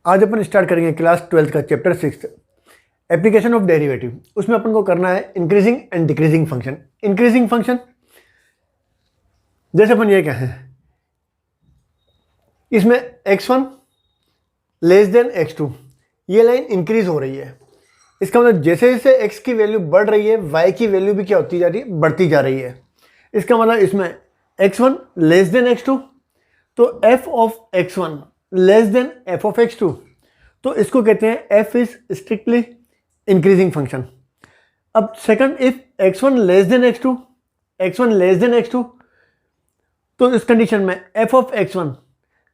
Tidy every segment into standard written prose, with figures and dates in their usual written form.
आज अपन स्टार्ट करेंगे class 12th का चैप्टर 6 एप्लीकेशन ऑफ डेरिवेटिव। उसमें अपन को करना है increasing and decreasing function. Increasing function जैसे अपन ये कहें, इसमें x1 लेस देन x2, ये लाइन इंक्रीज हो रही है। इसका मतलब जैसे जैसे x की वैल्यू बढ़ रही है y की वैल्यू भी क्या होती जा रही है, बढ़ती जा रही है। इसका मतलब इसमें x1 लेस देन x2, तो f of x1 less than f of x2, तो इसको कहते हैं f is strictly increasing function. अब second, if x1 less than x2, x1 less than x2, तो इस कंडीशन में f of x1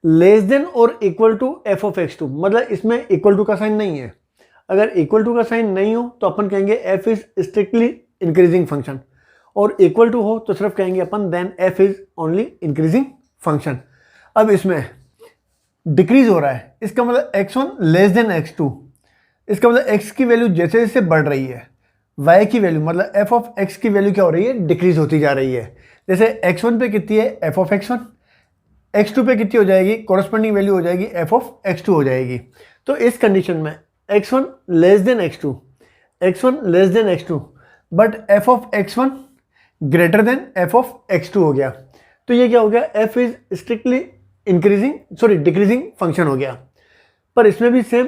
less than और equal to f of x2, मतलब इसमें इक्वल टू का साइन नहीं है। अगर इक्वल टू का साइन नहीं हो तो अपन कहेंगे f is strictly increasing function, और इक्वल टू हो तो सिर्फ कहेंगे अपन then f is only increasing function. अब इसमें डिक्रीज हो रहा है, इसका मतलब x1 लेस देन x2, इसका मतलब x की वैल्यू जैसे जैसे बढ़ रही है, y की वैल्यू मतलब f ऑफ x की वैल्यू क्या हो रही है, डिक्रीज होती जा रही है। जैसे x1 पे कितनी है, f ऑफ x1, x2 पे कितनी हो जाएगी, कॉरस्पॉन्डिंग वैल्यू हो जाएगी f ऑफ x2 हो जाएगी। तो इस कंडीशन में x1 less than x2, x1 less than x2, but f of x1 greater than f of x2 हो गया। तो ये क्या हो गया, f is strictly decreasing function हो गया। पर इसमें भी सेम,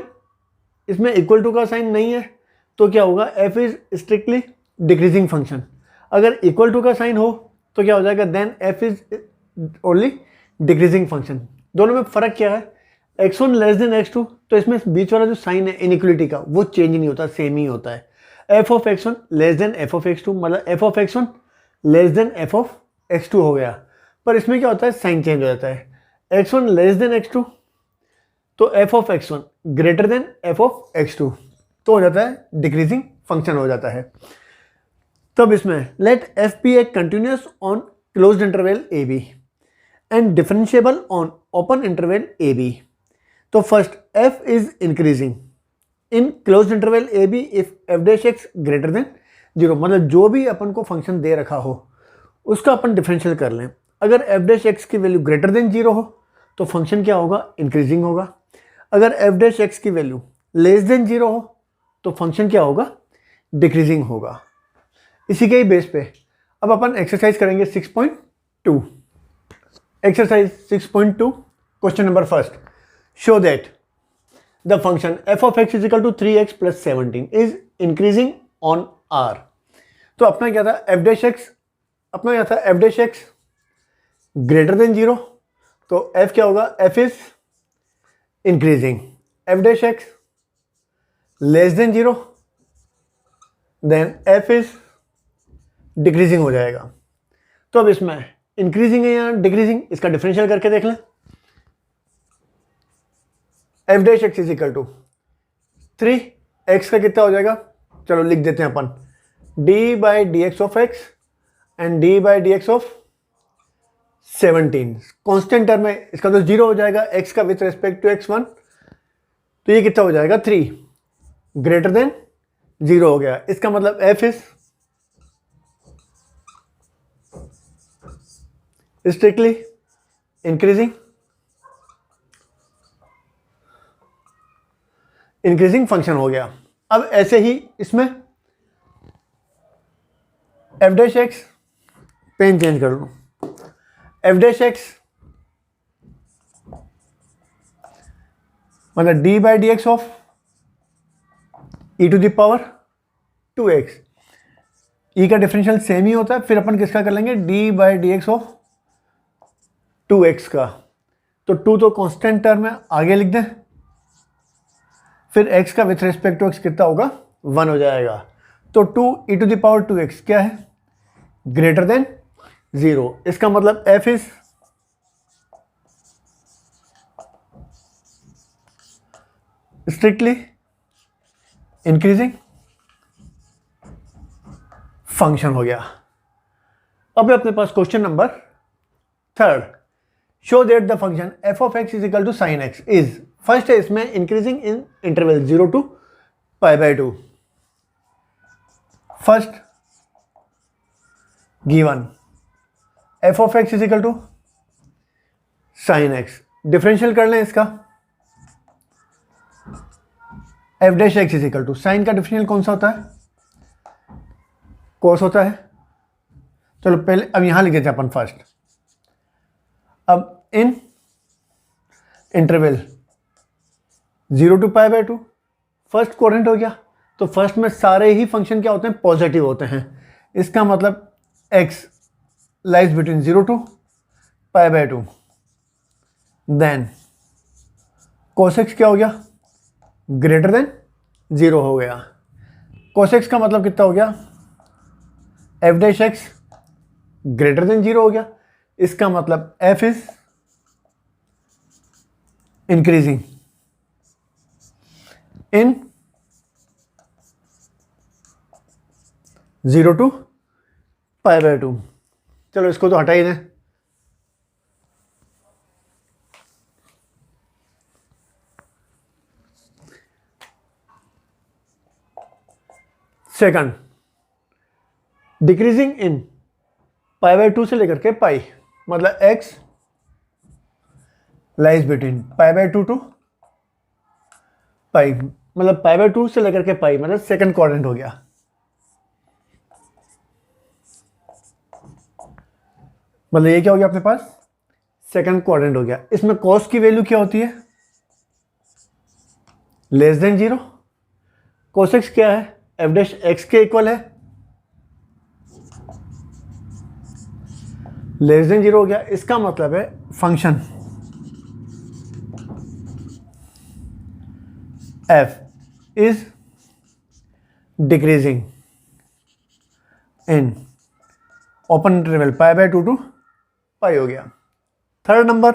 इसमें इक्वल टू का साइन नहीं है, तो क्या होगा, f is strictly decreasing function. अगर इक्वल टू का साइन हो तो क्या हो जाएगा, then f is only decreasing function. दोनों में फर्क क्या है, x1 लेस देन x2, तो इसमें बीच वाला जो साइन है इनइक्वलिटी का वो चेंज नहीं होता, सेम ही होता है। f of x1 less than f of x2, मतलब f of x1 less than f of x2 हो गया। पर इसमें क्या होता है, साइन चेंज हो जाता है। x1 लेस देन x2, तो f of x1 greater than f of x2, तो हो जाता है डिक्रीजिंग फंक्शन हो जाता है। तब इसमें let f be a continuous on closed interval a b and differentiable on open interval a b। तो first f is increasing in closed interval a b if f dash x greater than 0, मतलब जो भी अपन को function दे रखा हो उसका अपन differential कर लें। अगर f डैश x की वैल्यू ग्रेटर देन 0 हो तो फंक्शन क्या होगा, इंक्रीजिंग होगा। अगर f डैश x की वैल्यू लेस देन 0 हो तो फंक्शन क्या होगा, डिक्रीजिंग होगा। इसी के ही बेस पे अब अपन एक्सरसाइज करेंगे 6.2। Exercise 6.2, question number first, show that the function f of x is equal to 3x plus 17 is increasing on r। तो अपना क्या था, f dash x greater than 0, तो f क्या होगा, f is increasing. f dash x less than 0, then f is decreasing हो जाएगा। तो अब इसमें इंक्रीजिंग है या डिक्रीजिंग, इसका डिफरेंशियल करके देख लें। f dash x is equal to 3x का कितना हो जाएगा, चलो लिख देते हैं अपन, d by D x of x and d by D x of 17। Constant term है, इसका तो 0 हो जाएगा, x का विथ रेस्पेक्ट टू x1, तो ये कितना हो जाएगा, 3 ग्रेटर देन 0 हो गया। इसका मतलब f is strictly increasing function हो गया। अब ऐसे ही इसमें f dash x, pen change कर लो, f डैश x मतलब d by D x of e to the power 2x, e का डिफरेंशियल सेम ही होता है, फिर अपन किसका कर लेंगे, d by D x of 2x का, तो 2 तो कांस्टेंट टर्म है, आगे लिख दें, फिर x का विथ रेस्पेक्ट टू x कितना होगा, 1 हो जाएगा। तो 2 e to the power 2x क्या है, ग्रेटर देन 0। इसका मतलब f is strictly increasing function हो गया। अब अपने पास question number third, show that the function f of x is equal to sine x is, first है इसमें increasing in interval 0 to π/2। First given f of x is equal to sine x, differential कर लें इसका, f dash x is equal to, sine का differential कौन सा होता है, कोस होता है। चलो पहले अब यहां लिख देते हैं अपन फर्स्ट। अब इन इंटरवल 0 to π/2 फर्स्ट क्वाड्रेंट हो गया, तो फर्स्ट में सारे ही फंक्शन क्या होते हैं, पॉजिटिव होते हैं। इसका मतलब x lies between 0 to π/2। Then cos x क्या हो गया, ग्रेटर देन 0 हो गया। cos x का मतलब कितना हो गया, F dash x greater than 0 हो गया। इसका मतलब f is increasing in 0 to π/2। चलो इसको तो हटा ही दें। सेकंड, डिक्रीजिंग इन π/2 से लेकर के पाई, मतलब x lies between π/2 to pi, मतलब π/2 से लेकर के पाई, मतलब सेकंड क्वाड्रेंट हो गया। मतलब ये क्या हो गया अपने पास, सेकंड क्वाड्रेंट हो गया। इसमें कॉस की वैल्यू क्या होती है, लेस देन 0। cos x क्या है, एफ डैश एक्स के इक्वल है, लेस देन 0 हो गया। इसका मतलब है function f is decreasing in open interval π/2 to pi हो गया। थर्ड नंबर,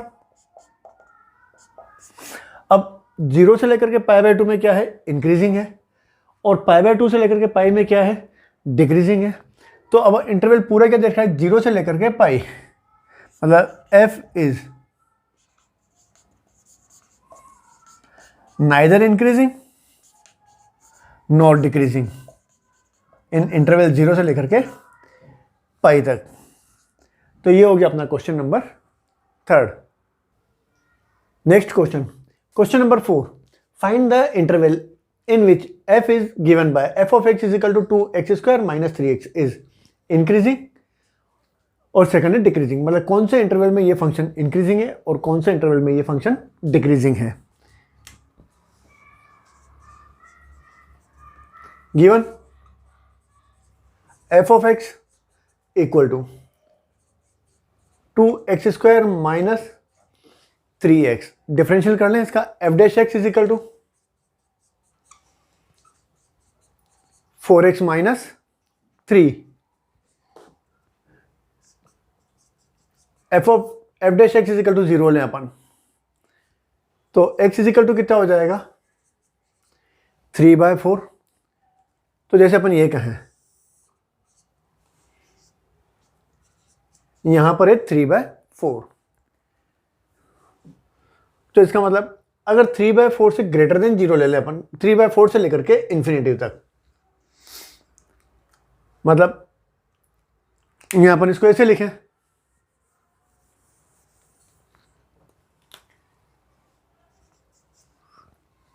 अब 0 से लेकर के π/2 में क्या है, इंक्रीजिंग है, और π/2 से लेकर के पाई में क्या है, डिक्रीजिंग है। तो अब इंटरवल पूरा क्या देख रहा है, 0 से लेकर के पाई, मतलब f is neither increasing not decreasing in interval 0 से लेकर के पाई तक। तो ये हो गया अपना question number third. Next question, question number 4, find the interval in which f is given by f of x is equal to 2x² - 3x is increasing और सेकंड है डिक्रीजिंग। मतलब कौन से इंटरवल में ये फंक्शन इंक्रीजिंग है और कौन से इंटरवल में ये फंक्शन डिक्रीजिंग है। Given f of x equal to 2x² - 3x, differential कर लें इसका, f dash x is equal to 4x - 3, f dash x is equal to 0 लें अपन, तो x इज इक्वल टू कितना हो जाएगा, 3/4। तो जैसे अपन ये कहें, यहां पर है 3/4, तो इसका मतलब अगर 3/4 से ग्रेटर देन 0 ले लें अपन, 3/4 से लेकर के इंफिनिटी तक, मतलब यहां अपन इसको ऐसे लिखें,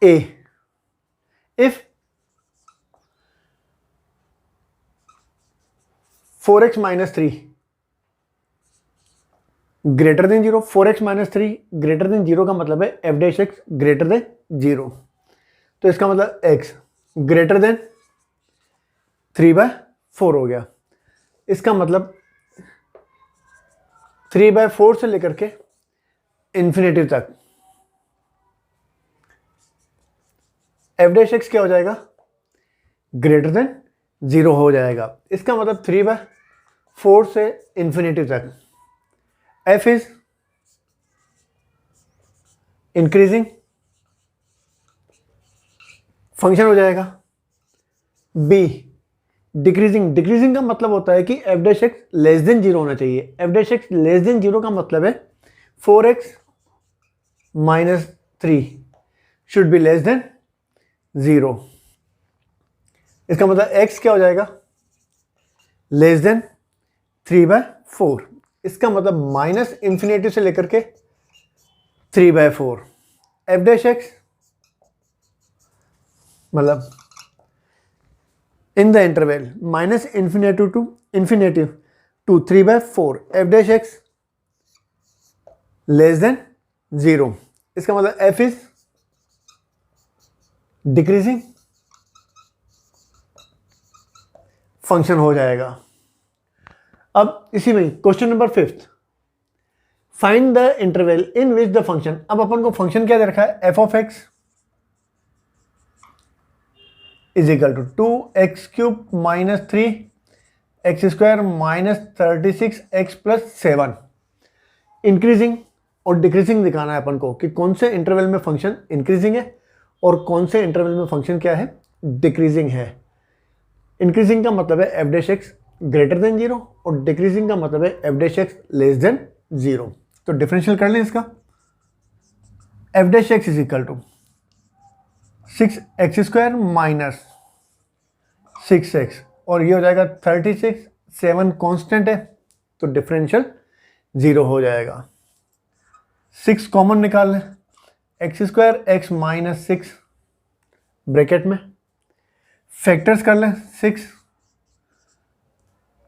a if 4x - 3 greater than 0, 4x - 3 greater than 0 का मतलब है f dash x greater than 0। तो इसका मतलब x ग्रेटर देन 3/4 हो गया। इसका मतलब 3/4 से लेकर के इंफिनिटी तक f डैश x क्या हो जाएगा, ग्रेटर देन 0 हो जाएगा। इसका मतलब 3/4 से इंफिनिटी तक f इज इंक्रीजिंग फंक्शन हो जाएगा। b डिक्रीजिंग, डिक्रीजिंग का मतलब होता है कि f dash x less than 0 होना चाहिए। f dash x less than 0 का मतलब है 4x - 3 should be less than 0। इसका मतलब x क्या हो जाएगा, लेस देन 3/4। इसका मतलब माइनस इंफिनिटी से लेकर के 3/4। f डैश एक्स मतलब in the interval minus infinitive to 3/4 F dash x less than 0। इसका मतलब एफ इज डिक्रीजिंग फंक्शन हो जाएगा। अब इसी में question number 5, find the interval in which the function. अब अपन को फंक्शन क्या दे रखा है, f of x is equal to 2x³ minus 3x² minus 36x plus 7। Increasing और डिक्रीजिंग दिखाना है अपन को कि कौन से इंटरवल में फंक्शन इंक्रीजिंग है और कौन से इंटरवल में फंक्शन क्या है, डिक्रीजिंग है। इंक्रीजिंग का मतलब है f dash x greater than 0 और डिक्रीजिंग का मतलब है f dash x less than 0। तो डिफरेंशियल कर लें इसका। F dash x is equal to 6x² minus 6x और ये हो जाएगा 36, 7 कांस्टेंट है तो डिफरेंशियल 0 हो जाएगा। 6 कॉमन निकाल लें, x² x माइनस 6 ब्रैकेट में फैक्टर्स कर लें,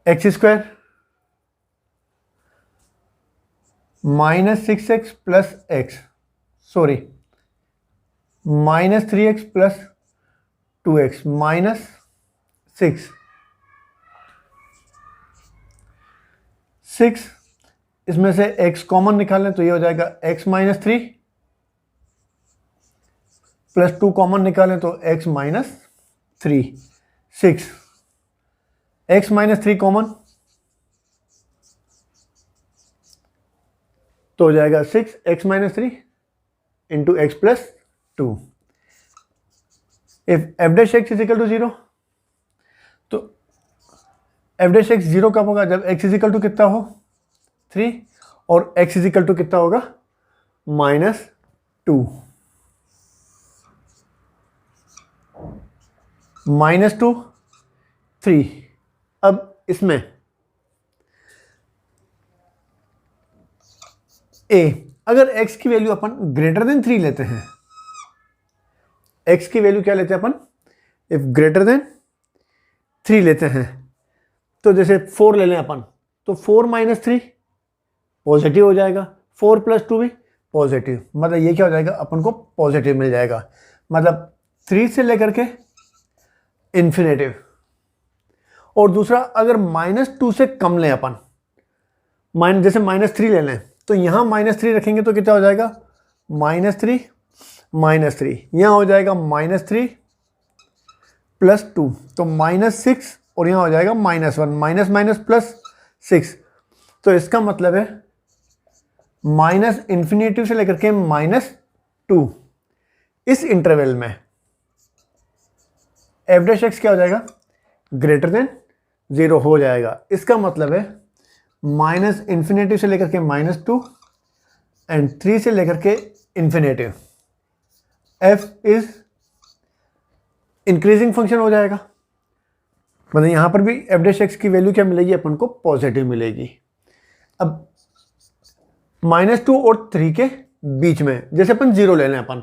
6x² minus 6x plus x sorry minus 3x plus 2x minus 6 इसमें से x कॉमन निकालें तो ये हो जाएगा x माइनस 3 प्लस 2 कॉमन निकालें तो x minus 3 6 x minus 3 common तो हो जाएगा 6x minus 3 into x plus 2। If f dash x is equal to 0 तो एफ डैश एक्स 0 कब होगा, जब x इज इक्वल टू कितना हो 3 और x इज इक्वल टू कितना होगा -2 -2 3। अब इसमें a अगर x की वैल्यू अपन ग्रेटर देन 3 लेते हैं, x की वैल्यू क्या लेते हैं अपन, इफ ग्रेटर देन 3 लेते हैं तो जैसे 4 ले लें अपन तो 4 माइनस 3 पॉजिटिव हो जाएगा, 4 प्लस 2 भी पॉजिटिव, मतलब ये क्या हो जाएगा अपन को पॉजिटिव मिल जाएगा। मतलब 3 से लेकर के इन्फिनेटिव। और दूसरा अगर -2 से कम लें अपन, जैसे -3 ले लें तो यहाँ -3 रखेंगे तो कितना हो जाएगा -3 -3, यहाँ हो जाएगा -3 प्लस 2 तो -6 और यहाँ हो जाएगा -1 माइनस माइनस प्लस 6। तो इसका मतलब है माइनस इन्फिनेटिव से लेकर के -2 इस इंटरवल में एफ डैश एक्स क्या हो जाएगा ग्रेटर देन 0 हो जाएगा। इसका मतलब है माइनस इन्फिनेटिव से लेकर के -2 एंड 3 से लेकर के infinitive F is increasing function हो जाएगा। मतलब यहां पर भी एफ डैश एक्स की वैल्यू क्या मिलेगी अपन को पॉजिटिव मिलेगी। अब -2 और 3 के बीच में जैसे अपन 0 ले लें अपन,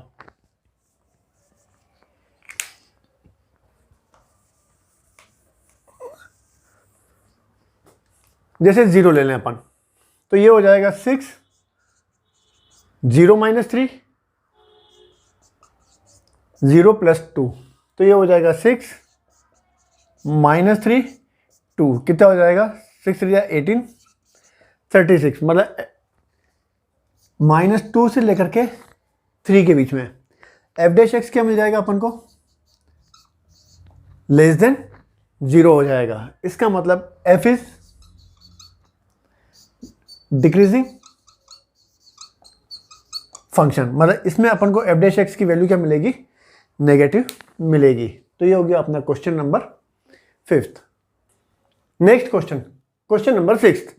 जैसे 0 ले लें अपन तो ये हो जाएगा 6 0 माइनस 3 0 प्लस 2 तो ये हो जाएगा 6 -3 2 कितना हो जाएगा 6 3 18 36। मतलब -2 से लेकर के 3 के बीच में एफ डैश एक्स क्या मिल जाएगा अपन को लेस देन 0 हो जाएगा। इसका मतलब एफ इज डिक्रीजिंग फंक्शन, मतलब इसमें अपन को एफ डैश एक्स की वैल्यू क्या मिलेगी नेगेटिव मिलेगी। तो ये हो गया अपना question number 5। Next question number 6,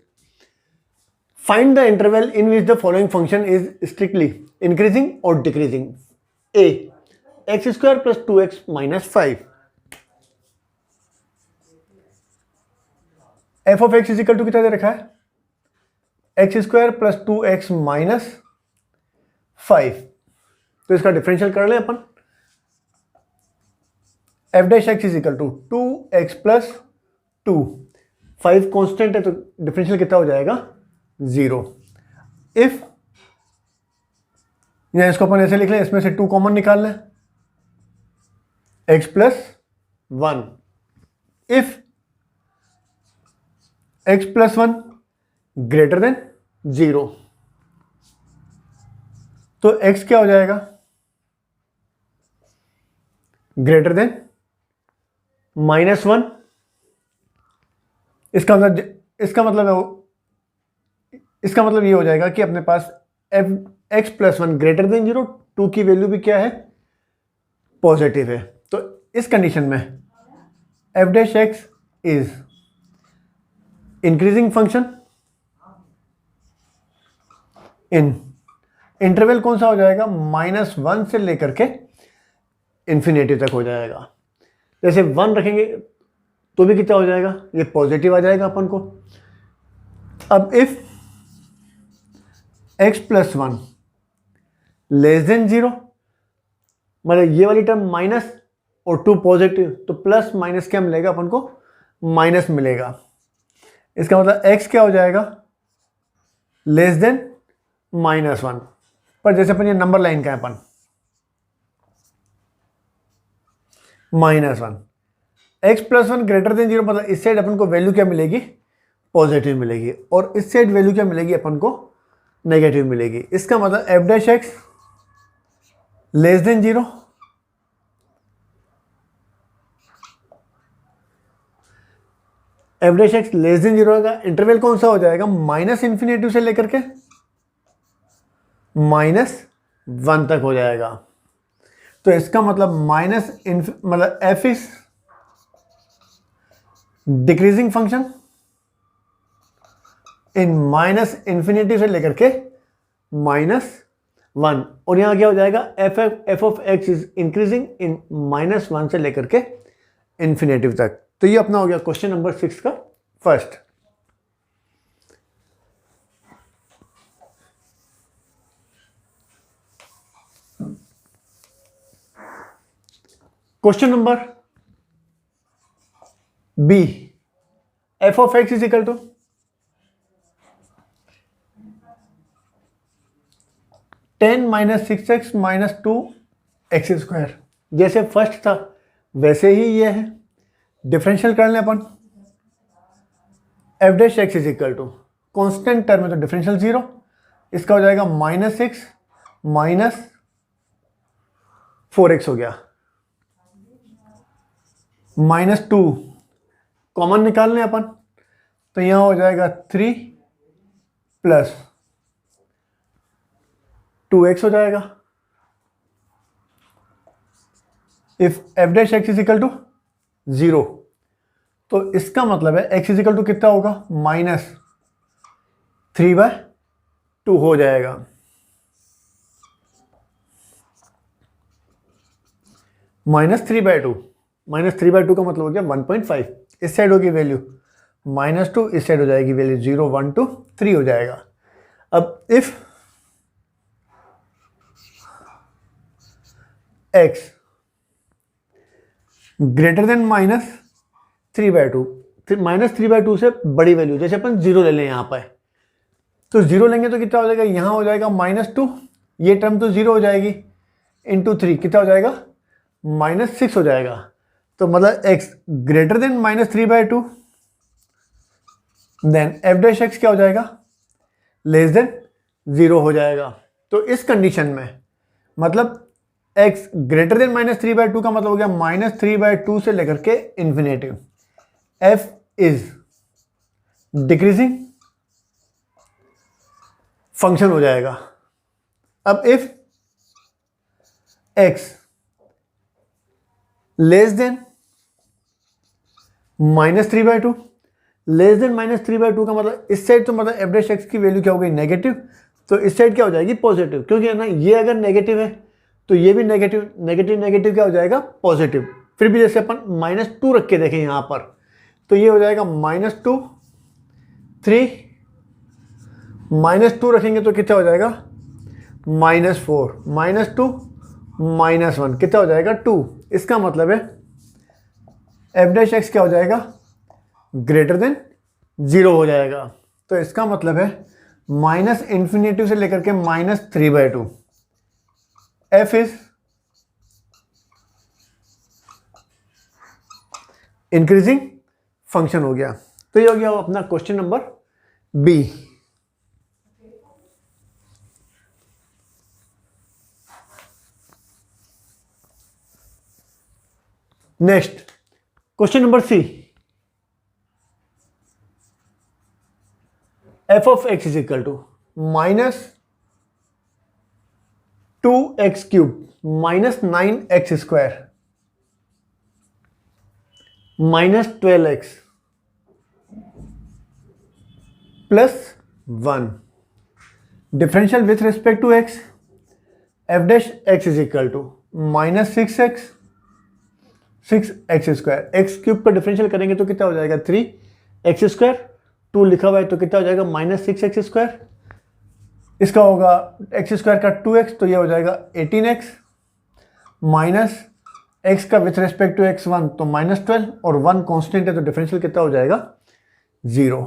find the interval in which the following function is strictly increasing और decreasing. A x² plus 2x minus 5, f of x is equal to कितना दे रखा है x² प्लस 2x माइनस 5। तो इसका differential कर लें अपन। F dash x is equal to 2x plus 2, 5 constant है तो डिफरेंशियल कितना हो जाएगा 0। इफ या इसको अपन ऐसे लिख लें, इसमें से 2 कॉमन निकाल लें, x plus 1। If x plus 1 greater than 0 तो x क्या हो जाएगा, ग्रेटर देन -1। इसका मतलब ये हो जाएगा कि अपने पास x प्लस 1 ग्रेटर देन 0, 2 की वैल्यू भी क्या है, पॉजिटिव है। तो इस कंडीशन में F dash x is increasing function in interval कौन सा हो जाएगा, -1 से लेकर के इन्फिनिटी तक हो जाएगा। जैसे 1 रखेंगे तो भी कितना हो जाएगा, ये पॉजिटिव आ जाएगा अपन को। अब if x plus 1 less than 0, मतलब ये वाली टर्म माइनस और 2 पॉजिटिव, तो प्लस माइनस क्या मिलेगा अपन को, माइनस मिलेगा। इसका मतलब x क्या हो जाएगा, लेस देन -1। पर जैसे अपन ये नंबर लाइन का है अपन -1, x प्लस 1 ग्रेटर देन 0, मतलब इस साइड अपन को वैल्यू क्या मिलेगी, पॉजिटिव मिलेगी, और इस साइड वैल्यू क्या मिलेगी अपन को, नेगेटिव मिलेगी। इसका मतलब f dash x less than 0, F dash x less than 0 का इंटरवल कौन सा हो जाएगा, -∞ से लेकर के -1 तक हो जाएगा। तो इसका मतलब मतलब F is decreasing function in -∞ से लेकर के -1, और यहां क्या हो जाएगा, F of x is increasing इन -1 से लेकर के इन्फिनेटिव तक। तो ये अपना हो गया क्वेश्चन नंबर 6 का first. Question number b, f of x is equal to 10 - 6x - 2x square. जैसे फर्स्ट था वैसे ही ये है, डिफरेंशियल कर लें अपन। F dash x is equal to constant term है तो डिफरेंशियल 0, इसका हो जाएगा -6 -4x हो गया, -2 कॉमन निकाल लें अपन, तो यहां हो जाएगा 3 + 2x हो जाएगा। If f dash x is equal to 0, तो इसका मतलब है x इज इक्वल टू कितना होगा, -3/2 हो जाएगा। -3/2 का मतलब हो गया 1.5। इस साइड होगी वैल्यू -2, इस साइड हो जाएगी वैल्यू 0, 1, 2, 3 हो जाएगा। अब इफ x ग्रेटर देन -3/2, -3/2 से बड़ी वैल्यू, जैसे अपन 0 ले लें यहाँ पर, तो 0 लेंगे तो कितना हो जाएगा, यहाँ हो जाएगा -2, ये टर्म तो 0 हो जाएगी, इंटू 3 कितना हो जाएगा, -6 हो जाएगा। तो मतलब x greater than -3/2, then f dash x क्या हो जाएगा, लेस देन 0 हो जाएगा। तो इस कंडीशन में मतलब x ग्रेटर देन -3/2 का मतलब हो गया -3/2 से लेकर के infinitive. f is decreasing function हो जाएगा। अब if x less then -3/2, less than -3/2 का मतलब इस साइड तो मतलब एफ डैश एक्स की वैल्यू क्या हो गई, नेगेटिव, तो इस साइड क्या हो जाएगी, पॉजिटिव, क्योंकि है ना ये अगर नेगेटिव है तो ये भी नेगेटिव, नेगेटिव क्या हो जाएगा, पॉजिटिव। फिर भी जैसे अपन -2 रख के देखें यहाँ पर, तो ये हो जाएगा -2, 3, -2 रखेंगे तो कितना हो जाएगा, -4, -2, -1 कितना हो जाएगा, 2। इसका मतलब है एफ डैश एक्स क्या हो जाएगा, ग्रेटर देन 0 हो जाएगा। तो इसका मतलब है माइनस इन्फिनिटी से लेकर के -3/2 एफ इज इंक्रीजिंग फंक्शन हो गया। तो ये हो गया अपना question number b. Next question number c, f of x is equal to -2x³ -9x² -12x +1 differential with respect to x, f dash x is equal to -6x² x³ का differential करेंगे तो कितना हो जाएगा 3x², 2 लिखा हुआ है तो कितना हो जाएगा -6x², इसका होगा x² का 2x तो ये हो जाएगा 18x माइनस x का विथ रेस्पेक्ट टू x1 तो -12 और 1 कांस्टेंट है तो डिफरेंशियल कितना हो जाएगा 0।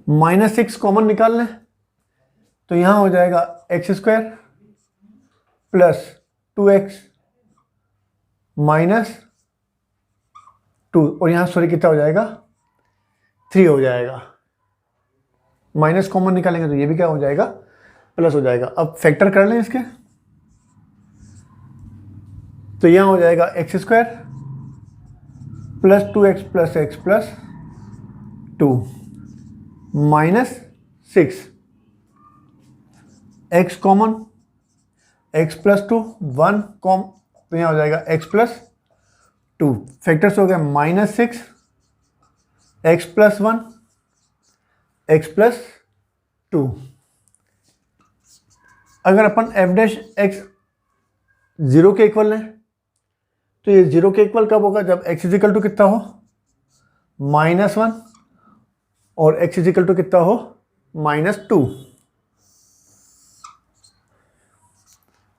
-6 कॉमन निकालना है तो यहां हो जाएगा x² + 2x -2 और यहां सॉरी कितना हो जाएगा 3 हो जाएगा। माइनस कॉमन निकालेंगे तो ये भी क्या हो जाएगा प्लस हो जाएगा। अब फैक्टर कर लें इसके तो यहां हो जाएगा x² + 2x + x + 2 -6 x common x + 2 1 com तो यहां हो जाएगा x + 2 फैक्टर्स हो गए -6 x + 1 x + 2। अगर अपन एफ डैश एक्स 0 के इक्वल लें तो ये 0 के इक्वल कब होगा, जब x इजिकल टू कितना हो -1 और x इजिकल टू कितना हो -2।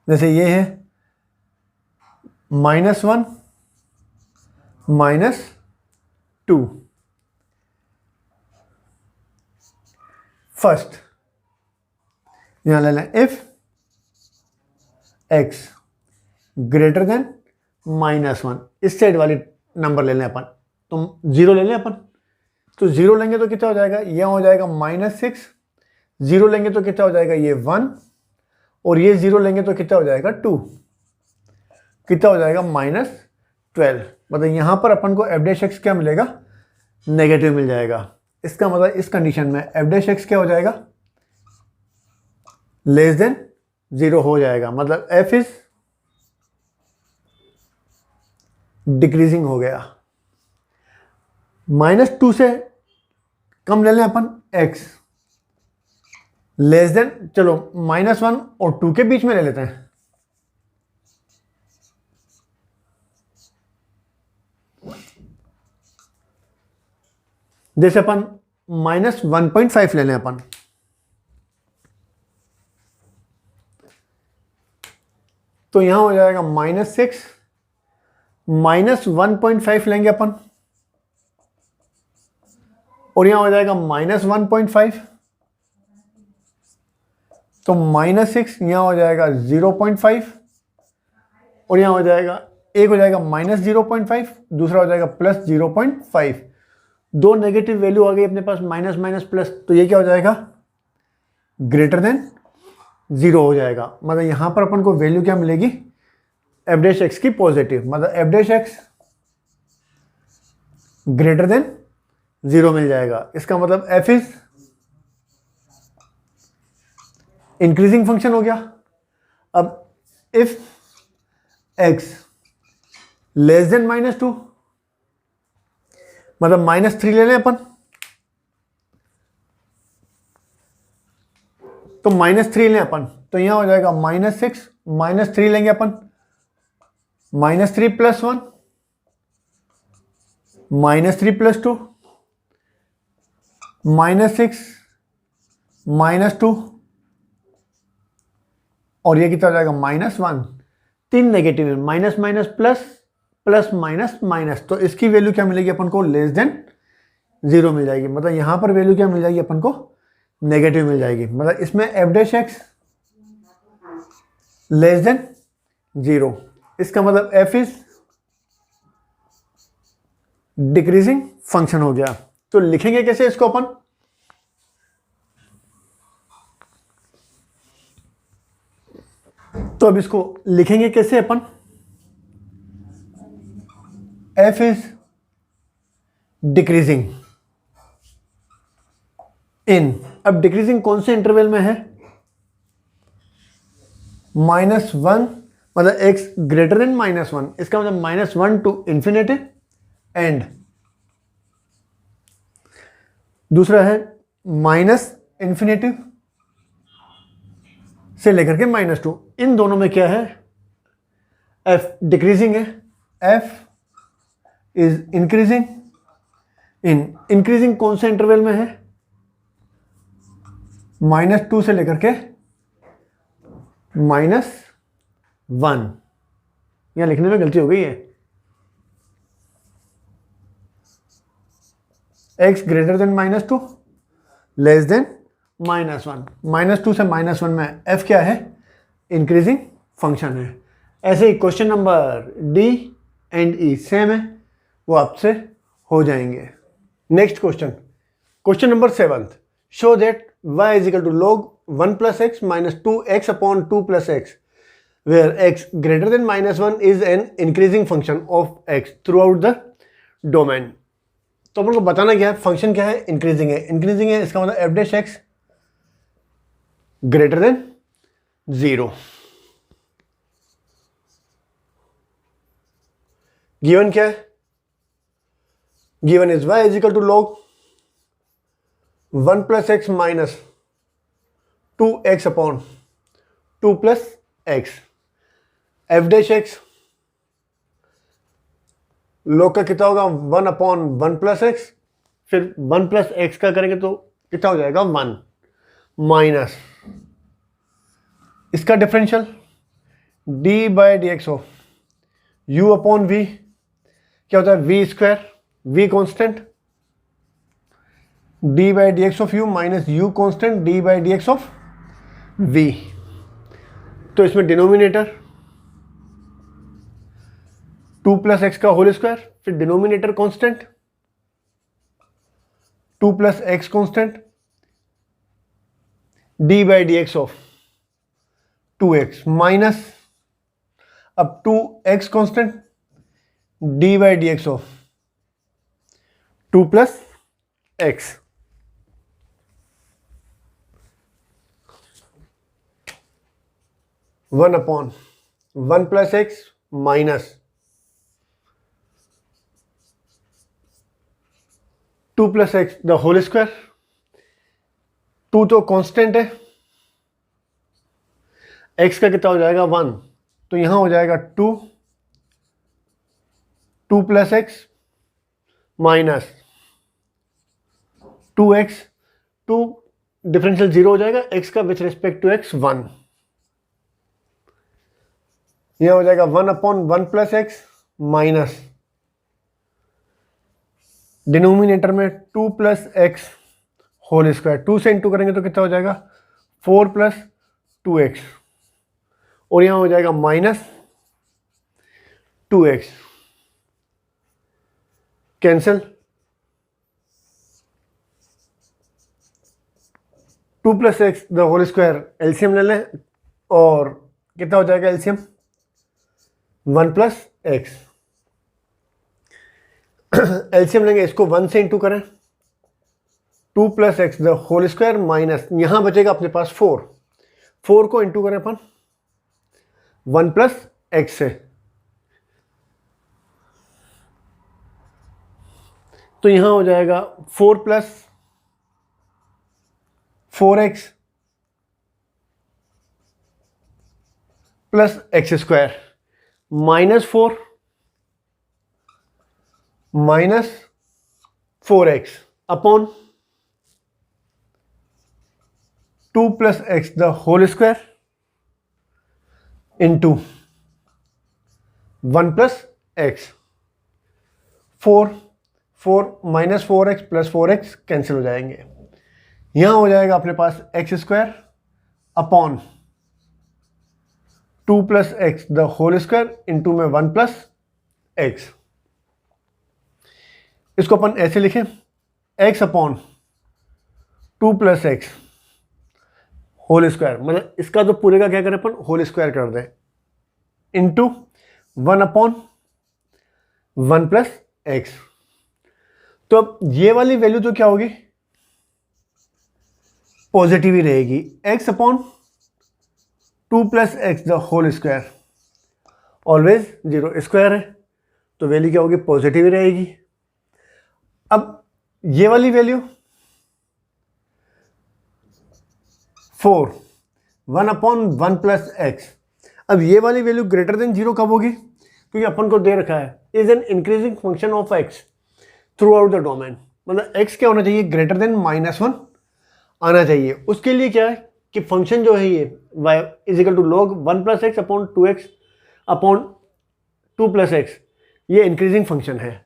जैसे ये है -1 -2। फर्स्ट यहां ले लें इफ x ग्रेटर देन -1, इस साइड वाली नंबर ले लें अपन तो 0 ले लें अपन तो 0 लेंगे तो कितना हो जाएगा, यह हो जाएगा -6, 0 लेंगे तो कितना हो जाएगा ये 1 और ये 0 लेंगे तो कितना हो जाएगा 2, कितना हो जाएगा -12। मतलब यहां पर अपन को एफ डैश एक्स क्या मिलेगा, नेगेटिव मिल जाएगा। इसका मतलब इस कंडीशन में एफ डैश एक्स क्या हो जाएगा लेस देन 0 हो जाएगा, मतलब f इज डिक्रीजिंग हो गया। -2 से कम ले लें अपन x लेस देन, चलो -1 और 2 के बीच में ले लेते हैं। जैसे अपन -1.5 ले लें अपन तो यहां हो जाएगा -6 -1.5 लेंगे अपन और यहां हो जाएगा -1.5 तो -6 यहां हो जाएगा 0.5 और यहां हो जाएगा एक हो जाएगा -0.5 दूसरा हो जाएगा +0.5। दो नेगेटिव वैल्यू आ गई अपने पास माइनस माइनस प्लस तो ये क्या हो जाएगा ग्रेटर देन 0 हो जाएगा। मतलब यहां पर अपन को वैल्यू क्या मिलेगी एफ डैश एक्स की पॉजिटिव, मतलब f dash x greater than 0 मिल जाएगा। इसका मतलब एफ इज इंक्रीजिंग फंक्शन हो गया। अब इफ एक्स लेस देन -2 मतलब -3 ले लें अपन तो -3 लें अपन तो यहां हो जाएगा -6 -3 लेंगे अपन -3 + 1 -3 + 2 -6 -2 और ये कितना हो जाएगा -1। तीन नेगेटिव है minus minus plus plus minus minus, तो इसकी वैल्यू क्या मिलेगी अपन को, लेस देन 0 मिल जाएगी। मतलब यहाँ पर वैल्यू क्या मिल जाएगी अपन को, नेगेटिव मिल जाएगी। मतलब इसमें F dash x less than 0, इसका मतलब एफ इज डिक्रीजिंग फंक्शन हो गया। तो लिखेंगे कैसे इसको अपन, तो अब इसको लिखेंगे कैसे अपन, एफ इज डिक्रीजिंग इन, अब डिक्रीजिंग कौन से इंटरवल में है, -1, मतलब एक्स ग्रेटर देन -1, इसका मतलब -1 टू इंफिनिटी एंड, दूसरा है -∞ से लेकर के -2, इन दोनों में क्या है, एफ डिक्रीजिंग है, f is increasing in, increasing कौन से इंटरवल में है, -2 से लेकर के -1, यहां लिखने में गलती हो गई है, x greater than -2 less than -1, -2 से -1 में f क्या है, इंक्रीजिंग फंक्शन है। ऐसे ही question number d and e same है, वो आपसे हो जाएंगे। Next question, question number 7, show that y is equal to log 1 + x - 2x upon 2 + x where x greater than -1 is an increasing function of x throughout the domain। तो अपन को बताना क्या है, फंक्शन क्या है, इंक्रीजिंग है, इंक्रीजिंग है, इसका मतलब f dash x greater than 0। Given क्या है, given is y is equal to log 1 + x - 2x upon 2 + x, f dash x log का कितना होगा, 1 अपॉन 1 + x, फिर 1 + x का करेंगे तो कितना हो जाएगा, 1 माइनस इसका differential d/dx of u upon v, क्या होता है, v², v constant, d/dx of u minus u constant d/dx of v। तो इसमें डिनोमिनेटर 2 + x का होल स्क्वायर, फिर denominator constant 2 + x constant d/dx of 2x minus, अब 2x constant d/dx of 2 + x। One upon 1 + x minus 2 + x the whole square, 2 तो constant है, x का कितना हो जाएगा, 1, तो यहां हो जाएगा 2 + x माइनस 2x, 2 डिफरेंशियल 0 हो जाएगा, x का विथ रिस्पेक्ट टू x 1, यह हो जाएगा 1 अपॉन 1 + x माइनस डिनोमिनेटर में 2 + x होल स्क्वायर, 2 से इंटू करेंगे तो कितना हो जाएगा, 4 + 2x, और यहां हो जाएगा minus 2x, cancel, 2 + x the whole square LCM ले लें, और कितना हो जाएगा एलसीएम, 1 + x, एलसीएम लेंगे, इसको 1 से इंटू करें, 2 + x the whole square minus, यहां बचेगा अपने पास 4, 4 को इंटू करें अपन 1 + x से, तो यहां हो जाएगा 4 + 4x + x² -4 minus 4x upon 2 + x the whole square into 1 + x। 4 minus 4x plus 4x cancel हो जाएंगे। यहाँ हो जाएगा अपने पास x square upon 2 plus x the whole square into में 1 प्लस एक्स। इसको अपन ऐसे लिखें, x upon 2 plus x whole square, मतलब इसका तो पूरे का क्या करें अपन, होल स्क्वायर कर दें, इंटू 1 अपॉन 1 प्लस एक्स। तो अब ये वाली वैल्यू तो क्या होगी, पॉजिटिव ही रहेगी। x upon 2 plus x the whole square always 0 square है, तो वैल्यू क्या होगी, पॉजिटिव ही रहेगी। अब ये वाली वैल्यू 4 1 अपॉन 1 प्लस एक्स, अब ये वाली वैल्यू ग्रेटर देन 0 कब होगी, क्योंकि अपन को दे रखा है is an increasing function of x throughout the domain, मतलब x क्या होना चाहिए, ग्रेटर देन -1 आना चाहिए। उसके लिए क्या है कि फंक्शन जो है ये y is equal to log 1 plus x upon 2x upon 2 plus x, ये इंक्रीजिंग फंक्शन है।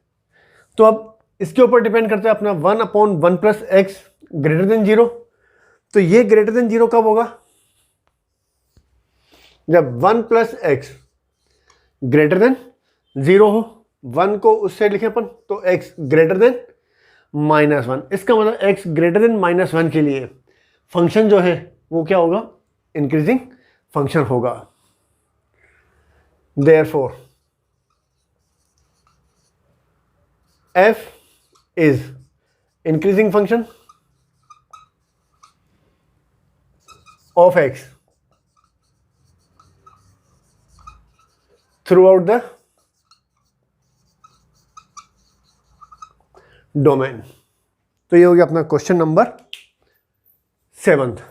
तो अब इसके ऊपर डिपेंड करता है अपना 1 upon 1 plus x greater than 0। तो ये ग्रेटर देन 0 कब होगा, जब 1 प्लस एक्स ग्रेटर देन 0 हो। 1 को उससे लिखे अपन तो x ग्रेटर देन -1, इसका मतलब x ग्रेटर देन -1 के लिए फंक्शन जो है वो क्या होगा, इंक्रीजिंग फंक्शन होगा। Therefore f is increasing function of x throughout the domain. तो ये हो गया अपना question number 7।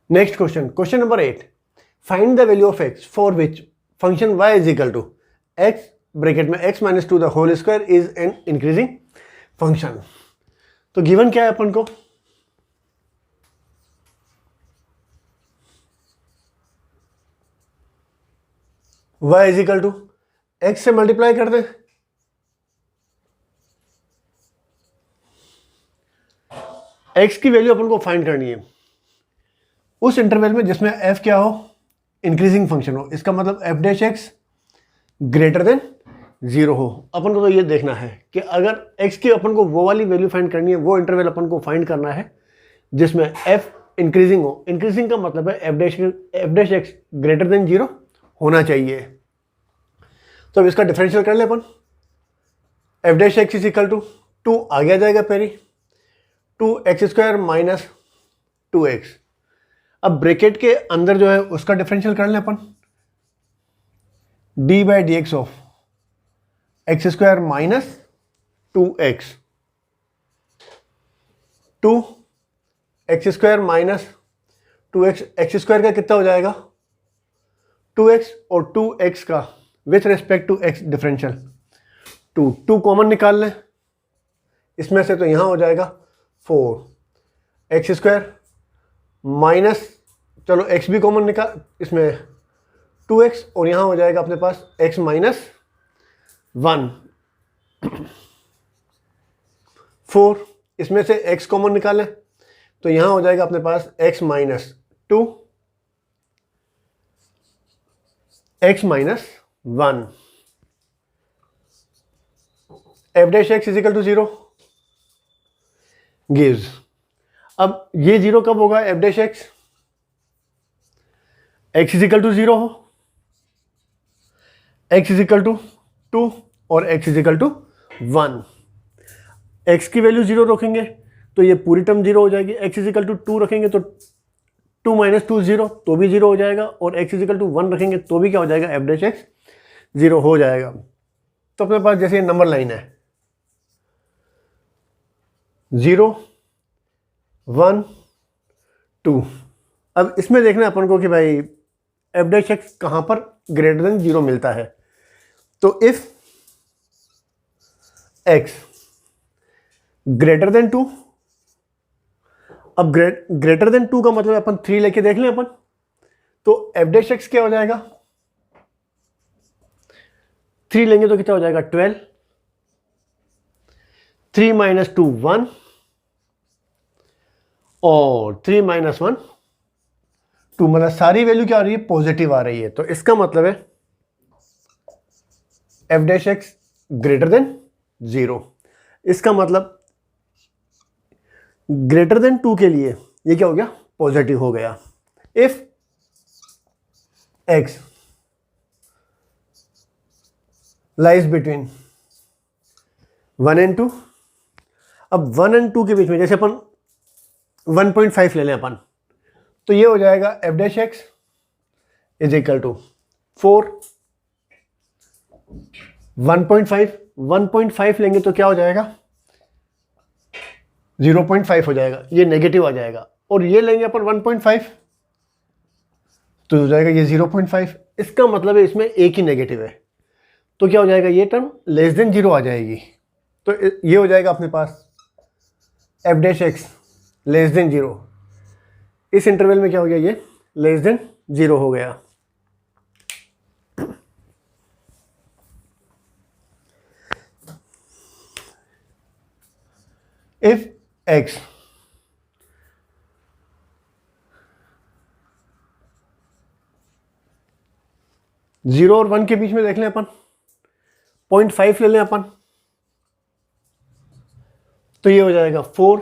Next question, question number 8, find the value of x for which function y is equal to x bracket में x minus 2 the whole square is an increasing function. तो given क्या है अपन को, y is equal to x से multiply कर दें, x की वैल्यू अपन को फाइंड करनी है उस इंटरवल में जिसमें f क्या हो, इंक्रीजिंग फंक्शन हो। इसका मतलब f dash x greater than 0 हो। अपन को तो ये देखना है कि अगर x की अपन को वो वाली वैल्यू फाइंड करनी है, वो इंटरवल अपन को फाइंड करना है जिसमें f इंक्रीजिंग हो। इंक्रीजिंग का मतलब है f dash x greater than 0 होना चाहिए। तो अब इसका डिफरेंशियल कर ले अपन, f dash x is equal to 2 आगे आ जाएगा पहले, 2x स्क्वायर माइनस 2x। अब ब्रैकेट के अंदर जो है उसका डिफरेंशियल कर लें अपन, d by D x of x square minus 2x, 2x square minus 2x, x square का कितना हो जाएगा 2x और 2x का with respect to x differential 2 common निकाल लें इसमें से, तो यहां हो जाएगा 4x स्क्वायर माइनस, चलो x भी कॉमन निकाल, इसमें 2x और यहाँ हो जाएगा अपने पास x माइनस 1, 4, इसमें से x कॉमन निकालें तो यहाँ हो जाएगा अपने पास x minus 2, x minus 1, f dash x is equal to 0 gives. अब ये 0 कब होगा, f dash x x is equal to 0 हो, x इज इक्वल टू 2 और x is equal to 1। x की वैल्यू 0 रखेंगे तो ये पूरी टर्म 0 हो जाएगी, x इज इक्वल टू 2 रखेंगे तो 2 माइनस 2 0 तो भी 0 हो जाएगा, और x इज इक्वल टू 1 रखेंगे तो भी क्या हो जाएगा, f डैश x 0 हो जाएगा। तो अपने पास जैसे नंबर लाइन है 0 1 2। अब इसमें देखना है अपन को कि भाई f डैश x कहां पर ग्रेटर देन 0 मिलता है। तो इफ x ग्रेटर देन 2, अब ग्रेटर देन 2 का मतलब अपन 3 लेके देख लें अपन, तो f डैश x क्या हो जाएगा, 3 लेंगे तो कितना हो जाएगा 12, 3 माइनस 2 1 और 3 माइनस 1 2, मतलब सारी वैल्यू क्या आ रही है, पॉजिटिव आ रही है। तो इसका मतलब है f dash x greater than 0। इसका मतलब ग्रेटर देन 2 के लिए ये क्या हो गया, पॉजिटिव हो गया। If x lies between 1 and 2, अब 1 एंड 2 के बीच में जैसे अपन 1.5 ले लें अपन, तो ये हो जाएगा f dash x is equal to 4, 1.5 लेंगे तो क्या हो जाएगा 0.5 हो जाएगा, ये नेगेटिव आ जाएगा। और ये लेंगे अपन 1.5 तो हो जाएगा ये 0.5। इसका मतलब है इसमें एक ही नेगेटिव है, तो क्या हो जाएगा, ये टर्म लेस देन 0 आ जाएगी। तो ये हो जाएगा अपने पास f dash x less than 0। इस इंटरवल में क्या हो गया, ये लेस देन 0 हो गया। इफ एक्स जीरो और 1 के बीच में देख लें अपन, 0.5 ले लें अपन, तो ये हो जाएगा 4,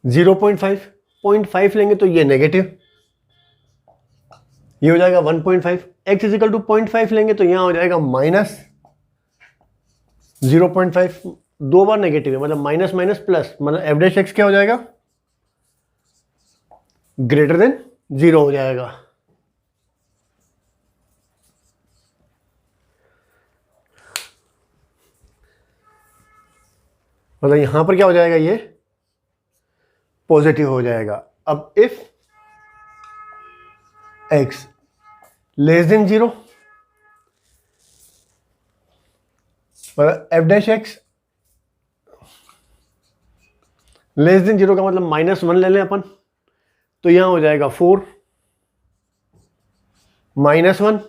0.5, 0.5 लेंगे तो ये नेगेटिव, ये हो जाएगा 1.5। एक्स इजिकल टू 0.5 लेंगे तो यहां हो जाएगा माइनस 0.5, दो बार नेगेटिव है, मतलब माइनस माइनस प्लस, मतलब एफ डैश एक्स क्या हो जाएगा, ग्रेटर देन 0 हो जाएगा। मतलब यहां पर क्या हो जाएगा, ये पॉजिटिव हो जाएगा। अब इफ एक्स लेस देन 0, मतलब f dash x less than 0 का मतलब -1 ले लें अपन, तो यहां हो जाएगा 4, -1,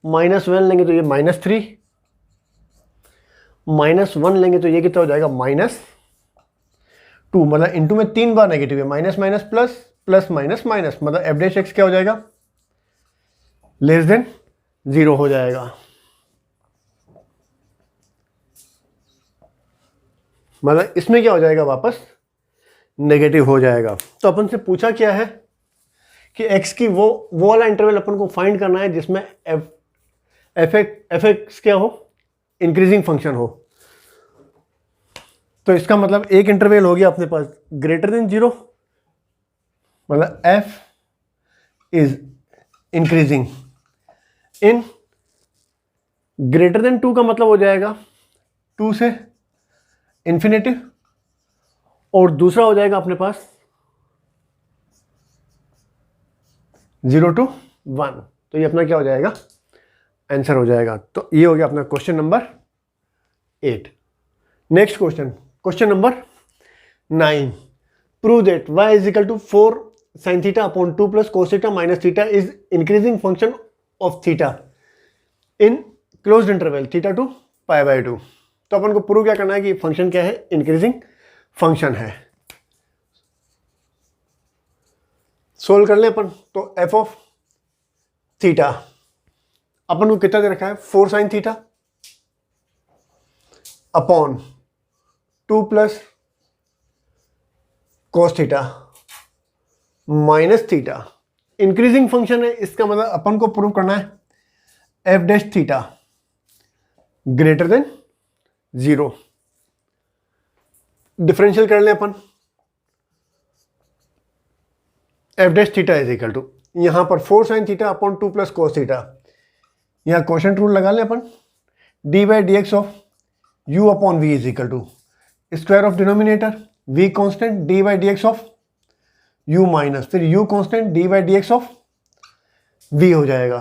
-1 लेंगे तो ये -3, -1 लेंगे तो ये कितना हो जाएगा -2, मतलब इनटू में 3 बार नेगेटिव है, minus minus plus, plus minus minus, मतलब एफ डैश एक्स क्या हो जाएगा, लेस देन 0 हो जाएगा। मतलब इसमें क्या हो जाएगा, वापस नेगेटिव हो जाएगा। तो अपन से पूछा क्या है कि x की वो वाला इंटरवल अपन को फाइंड करना है जिसमें एफ एक्स क्या हो, इंक्रीजिंग फंक्शन हो। तो इसका मतलब एक इंटरवल हो गया अपने पास ग्रेटर देन 0, मतलब f is increasing in greater than 2 का मतलब हो जाएगा 2 से इन्फिनेटिव, और दूसरा हो जाएगा अपने पास 0 to 1। तो ये अपना क्या हो जाएगा, आंसर हो जाएगा। तो ये हो गया अपना question number 8। Next question, question number 9, prove that y is equal to 4 sin theta upon 2 plus cos theta minus theta is increasing function of theta in closed interval theta to π/2। तो अपन को prove क्या करना है कि function क्या है, increasing function है। Solve कर ले अपन, तो एफ ऑफ थीटा अपन को कितना दे रखा है, 4 sin theta upon 2 plus cos theta minus theta, increasing function है। इसका मतलब अपन को प्रूव करना है f dash theta greater than 0। Differential कर लें अपन, f dash theta is equal to यहां पर 4 sin theta upon 2 plus cos theta, यहां क्वोशंट रूल लगा लें अपन, d by D x of u upon v is equal to square of denominator v constant d by D x of u minus फिर u constant d by D x of v हो जाएगा।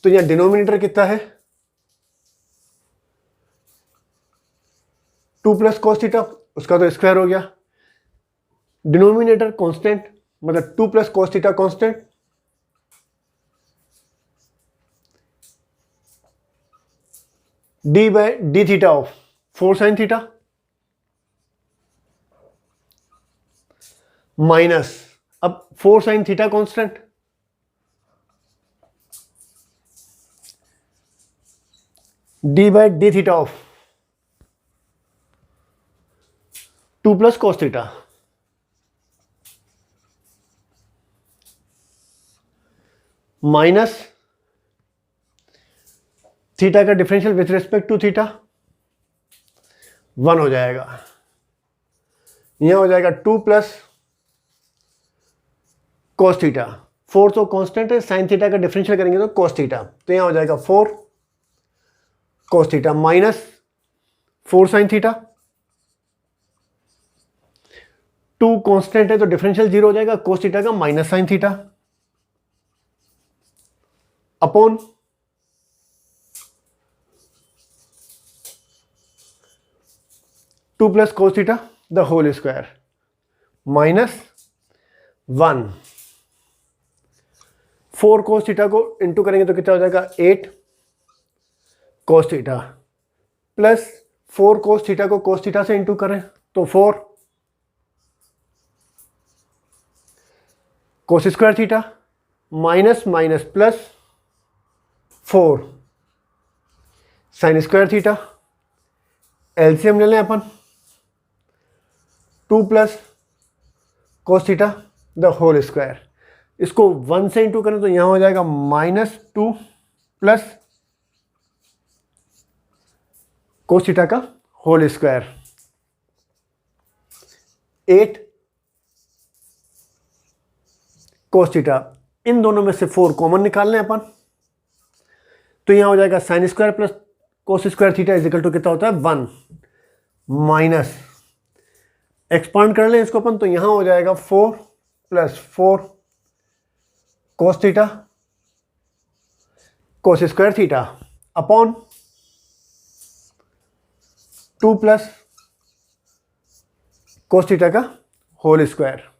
तो यहां denominator कितना है, 2 plus cos theta, उसका तो square हो गया, डिनोमिनेटर कांस्टेंट मतलब 2 plus cos theta constant, d by d theta of 4 sine theta minus, अब 4 sine theta constant, d by d theta of 2 plus cos theta minus theta का differential with respect to theta 1 हो जाएगा, यह हो जाएगा 2 plus cos theta, 4 तो constant है, sine theta का डिफरेंशियल करेंगे तो कॉस थीटा, तो यहां हो जाएगा 4 cos theta minus 4 sine theta, 2 constant है तो डिफरेंशियल 0 हो जाएगा, कॉस थीटा का minus sine theta upon 2 plus cos theta the whole square minus 1, 4 cos theta को इंटू करेंगे तो कितना हो जाएगा 8 cos theta plus 4 cos theta को cos थीटा से इंटू करें तो 4 cos square theta minus minus plus 4 sine square theta, LCM ले लें अपन, 2 plus cos theta the whole square, इसको 1 से इंटू करें तो यहां हो जाएगा -2 प्लस cos थीटा का होल स्क्वायर 8 cos थीटा, इन दोनों में से 4 कॉमन निकाल लें अपन, तो यहां हो जाएगा sine square plus cos square theta is equal to कितना होता है 1 माइनस, एक्सपांड कर लें इसको अपन तो यहां हो जाएगा 4 plus 4 cos theta cos square theta upon 2 plus cos theta का होल स्क्वायर,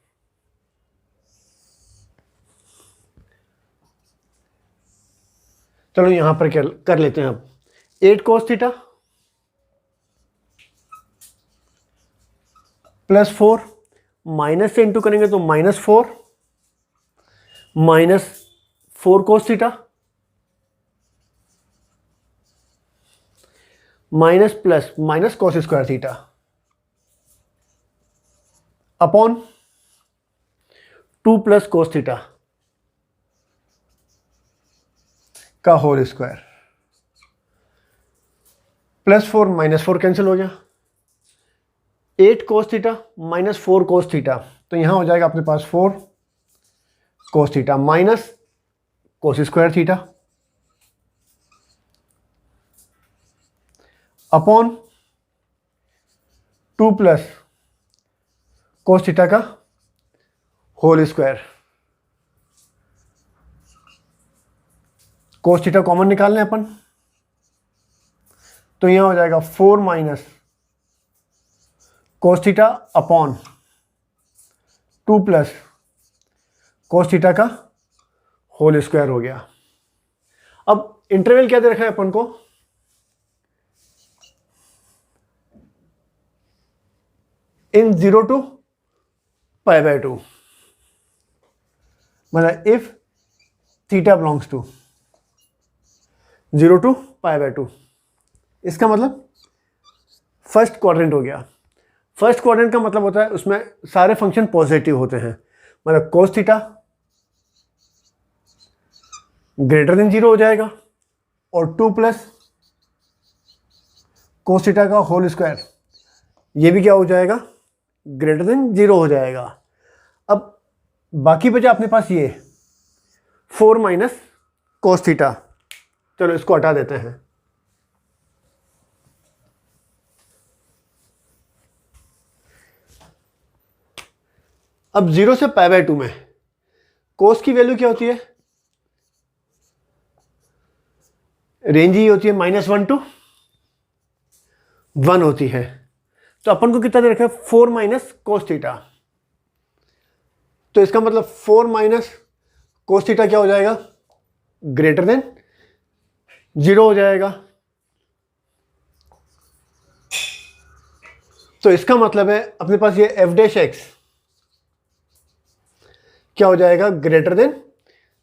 चलो यहां पर कर लेते हैं अब 8 cos थीटा प्लस 4 माइनस से इंटू करेंगे तो -4 minus 4 cos theta minus plus minus cos square theta upon 2 plus cos theta का whole square, plus 4 minus 4 cancel हो गया, 8 cos theta minus 4 cos theta, तो यहां हो जाएगा अपने पास 4 cos theta minus cos square theta upon 2 plus cos theta का whole square, cos theta common निकाल लें अपन तो यहां हो जाएगा 4 minus cos theta upon 2 plus cos theta का होल स्क्वायर हो गया। अब इंटरवल क्या दे रखा है अपन को, इन 0 to π/2, मतलब if theta belongs to 0 to π/2, इसका मतलब फर्स्ट क्वाड्रेंट हो गया। फर्स्ट क्वाड्रेंट का मतलब होता है उसमें सारे फंक्शन पॉजिटिव होते हैं, मतलब cos थीटा ग्रेटर देन 0 हो जाएगा और 2 प्लस cos थीटा का होल स्क्वायर ये भी क्या हो जाएगा ग्रेटर देन 0 हो जाएगा। अब बाकी बचा अपने पास ये 4 माइनस cos थीटा, चलो इसको हटा देते हैं। अब 0 से π/2 में cos की वैल्यू क्या होती है, रेंज ही होती है -1 to 1 होती है, तो अपन को कितना दे रखा है 4 माइनस cos थीटा, तो इसका मतलब 4 माइनस cos थीटा क्या हो जाएगा ग्रेटर देन 0 हो जाएगा, तो इसका मतलब है अपने पास ये एफ डैश एक्स क्या हो जाएगा, ग्रेटर देन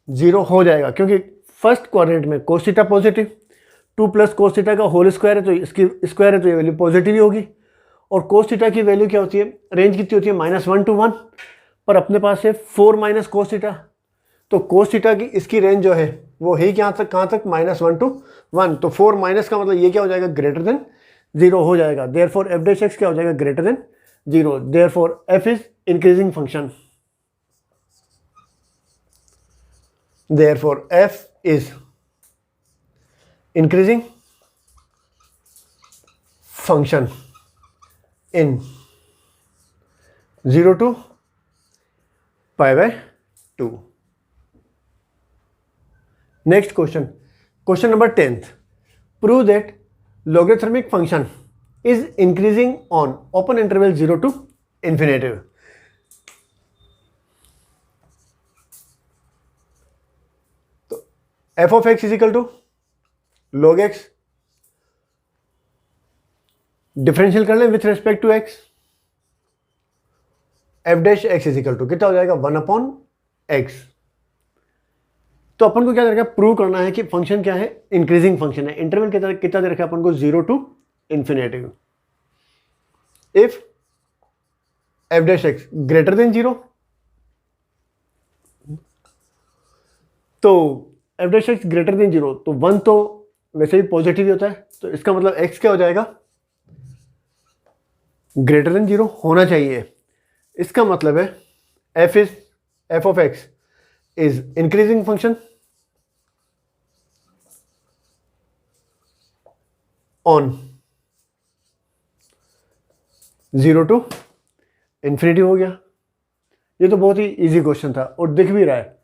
0 हो जाएगा, क्योंकि फर्स्ट क्वाड्रेंट में cos theta positive, 2 plus cos theta का होल स्क्वायर है तो इसकी स्क्वायर है तो ये वैल्यू पॉजिटिव ही होगी। और कोस थीटा की वैल्यू क्या होती है, रेंज कितनी होती है, -1 to 1, पर अपने पास है 4 माइनस कोस थीटा, तो कोस थीटा की इसकी रेंज जो है वो है कहाँ तक -1 to 1, तो 4 माइनस का मतलब ये क्या हो जाएगा, ग्रेटर देन 0 हो जाएगा। देयरफॉर एफ डैश एक्स क्या हो जाएगा, greater than 0। Therefore F is increasing function, therefore f is increasing function in 0 to π/2। Next question, question number 10th, prove that logarithmic function is increasing on open interval 0 to infinity। F of x is equal to log x, differential कर लें with respect to x, f dash x is equal to कितना हो जाएगा, 1/x। तो अपन को क्या करना है, प्रूव करना है कि फंक्शन क्या है, इंक्रीजिंग फंक्शन है। इंटरवल कितना दे रखा है अपन को, 0 to infinity। If f dash x greater than 0, तो f dash x greater than 0, तो 1 तो वैसे भी पॉजिटिव ही होता है, तो इसका मतलब x क्या हो जाएगा, ग्रेटर देन 0 होना चाहिए। इसका मतलब है f of x is increasing function on 0 to infinity हो गया। ये तो बहुत ही इजी क्वेश्चन था और दिख भी रहा है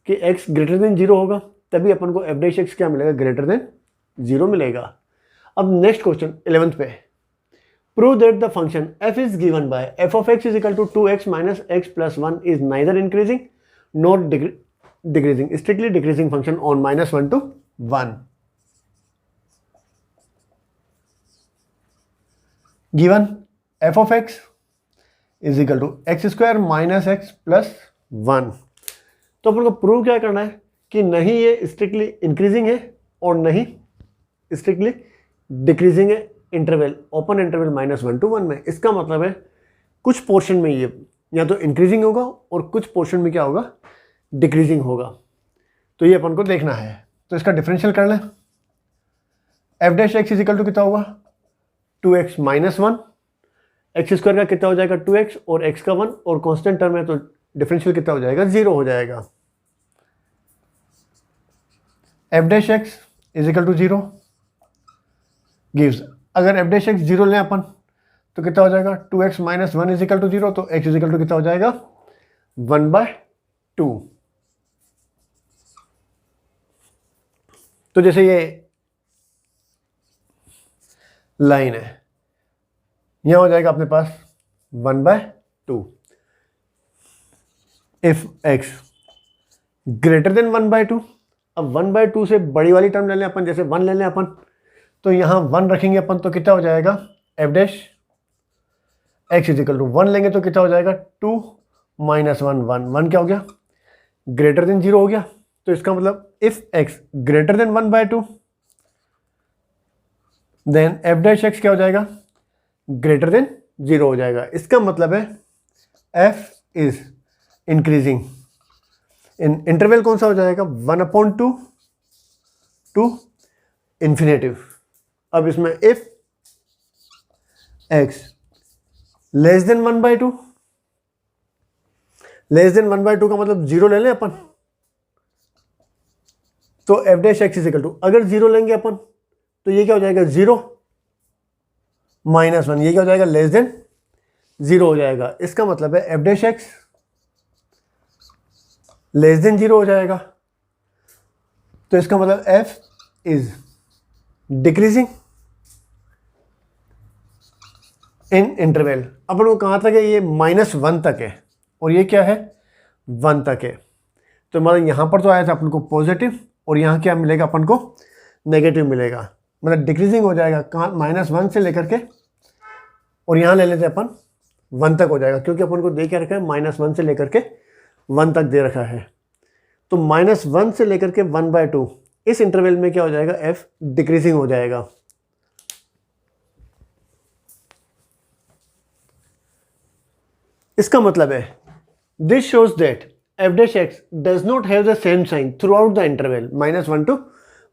कि x ग्रेटर देन 0 होगा, तभी अपन को एफ डैश एक्स क्या मिलेगा, ग्रेटर देन 0 मिलेगा। अब नेक्स्ट क्वेश्चन 11th पे, prove that the function f is given by f of x is equal to 2x minus x plus 1 is neither increasing not decreasing, strictly decreasing function on -1 to 1। Given f of x is equal to x square minus x plus 1, तो अपन को prove क्या करना है कि नहीं ये strictly increasing है और नहीं स्ट्रिक्टली डिक्रीजिंग है इंटरवल, ओपन इंटरवल -1 to 1 में। इसका मतलब है कुछ पोर्शन में ये या तो इंक्रीजिंग होगा और कुछ पोर्शन में क्या होगा, डिक्रीजिंग होगा। तो ये अपन को देखना है, तो इसका डिफरेंशियल कर लें। F dash x is equal to कितना होगा, 2x माइनस 1, एक्स स्क्वायर का कितना हो जाएगा 2x और x का 1 और कांस्टेंट टर्म है तो डिफरेंशियल कितना हो जाएगा, 0 हो जाएगा। F dash x is equal to 0 gives, अगर एफ डैश एक्स 0 लें अपन तो कितना हो जाएगा, 2x minus 1 is equal to 0, तो x इज इक्वल टू कितना हो जाएगा, 1/2। तो जैसे ये लाइन है, यहां हो जाएगा अपने पास 1/2। इफ x ग्रेटर देन 1/2, अब 1/2 से बड़ी वाली टर्म ले लें अपन, जैसे 1 ले लें अपन, तो यहाँ 1 रखेंगे अपन तो कितना हो जाएगा, f dash x is equal to 1 लेंगे तो कितना हो जाएगा, 2 माइनस 1 1, 1 क्या हो गया, ग्रेटर देन 0 हो गया। तो इसका मतलब if x greater than 1/2 then f dash x क्या हो जाएगा, ग्रेटर देन 0 हो जाएगा। इसका मतलब है f is increasing in interval कौन सा हो जाएगा, 1/2 टू इन्फिनेटिव। अब इसमें if x less than 1/2, less than 1/2 का मतलब 0 ले लें अपन, तो f dash x is equal to, अगर 0 लेंगे अपन तो ये क्या हो जाएगा, 0 माइनस 1, ये क्या हो जाएगा, लेस देन 0 हो जाएगा। इसका मतलब है f dash x less than 0 हो जाएगा। तो इसका मतलब f is decreasing in interval. अपन को कहाँ तक है, ये -1 तक है और ये क्या है, 1 तक है। तो मतलब यहाँ पर तो आया था अपन को पॉजिटिव और यहाँ क्या मिलेगा अपन को, नेगेटिव मिलेगा, मतलब डिक्रीजिंग हो जाएगा कहाँ, -1 से लेकर के और यहाँ ले लेते हैं अपन 1 तक हो जाएगा, क्योंकि अपन को दे क्या रखा है, -1 से लेकर के 1 तक दे रखा है। तो -1 से लेकर के 1/2 इस इंटरवल में क्या हो जाएगा, f डिक्रीजिंग हो जाएगा। इसका मतलब है this shows that f dash x does not have the same sign throughout the interval -1 to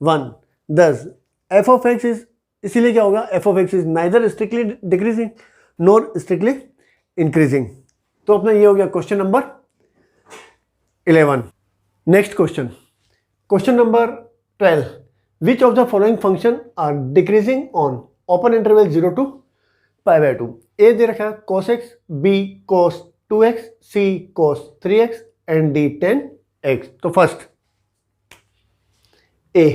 1. Thus f of x is, इसीलिए क्या होगा, f of x is neither strictly decreasing nor strictly increasing. तो अपना ये हो गया question number 11. Next question, question number 12. Which of the following function are decreasing on open interval 0 to π/2. A दे रखा है cos x, b cos 2x, c cos 3x and d tan x. तो first a,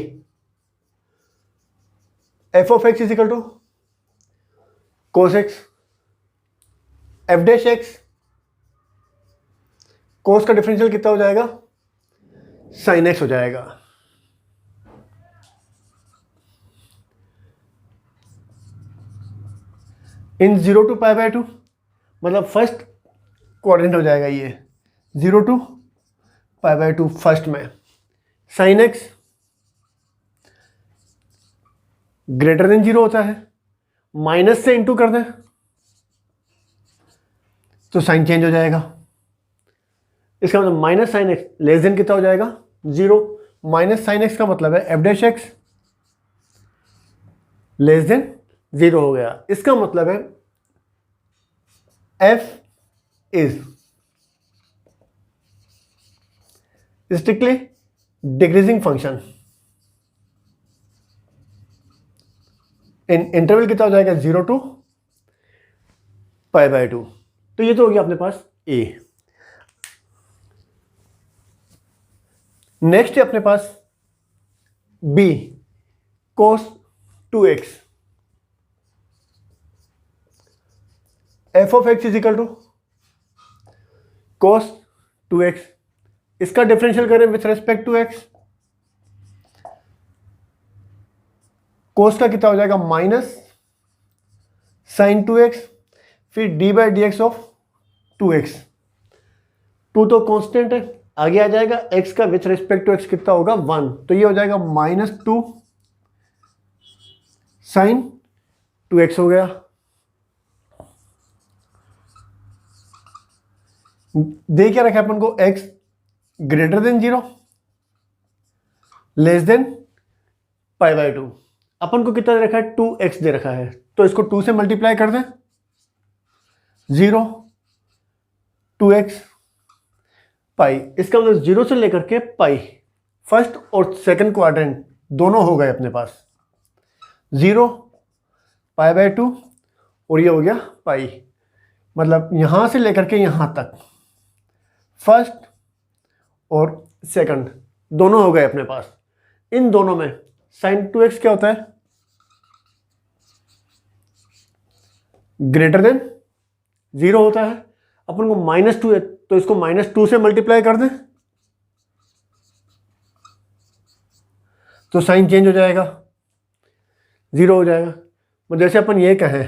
f of x is equal to cos x, f dash x, cos का differential कितना हो जाएगा, sin x हो जाएगा। इन 0 to π/2 मतलब फर्स्ट क्वाड्रेंट हो जाएगा ये 0 to π/2 फर्स्ट में। sin x ग्रेटर देन 0 होता है, माइनस से इंटू कर दें तो साइन चेंज हो जाएगा। इसका मतलब minus sine x less then कितना हो जाएगा, 0। माइनस साइन एक्स का मतलब है f dash x less than 0 हो गया। इसका मतलब है f is strictly decreasing function in interval कितना हो जाएगा, 0 to π/2। तो ये तो हो गया अपने पास a। नेक्स्ट है अपने पास b cos 2x, f of x is equal to cos 2x, इसका डिफरेंशियल करें with respect to x, cos का कितना हो जाएगा माइनस साइन 2x, फिर d/dx ऑफ 2x। 2 तो कांस्टेंट है, आगे आ जाएगा x का विथ रेस्पेक्ट टू x कितना होगा 1, तो ये हो जाएगा -2 साइन 2x हो गया। दे क्या रखा है अपन को, x greater than 0 less than π/2। अपन को कितना दे रखा है, 2x दे रखा है, तो इसको 2 से मल्टीप्लाई कर दें, 0 2x पाई। इसका मतलब 0 से लेकर के पाई फर्स्ट और सेकंड क्वाड्रेंट दोनों हो गए अपने पास, 0 π/2 और ये हो गया पाई। मतलब यहां से लेकर के यहां तक फर्स्ट और सेकंड दोनों हो गए अपने पास। इन दोनों में साइन 2x क्या होता है, ग्रेटर देन 0 होता है। अपन को -2 है तो इसको -2 से मल्टीप्लाई कर दें तो साइन चेंज हो जाएगा, 0 हो जाएगा। मतलब जैसे अपन ये कहें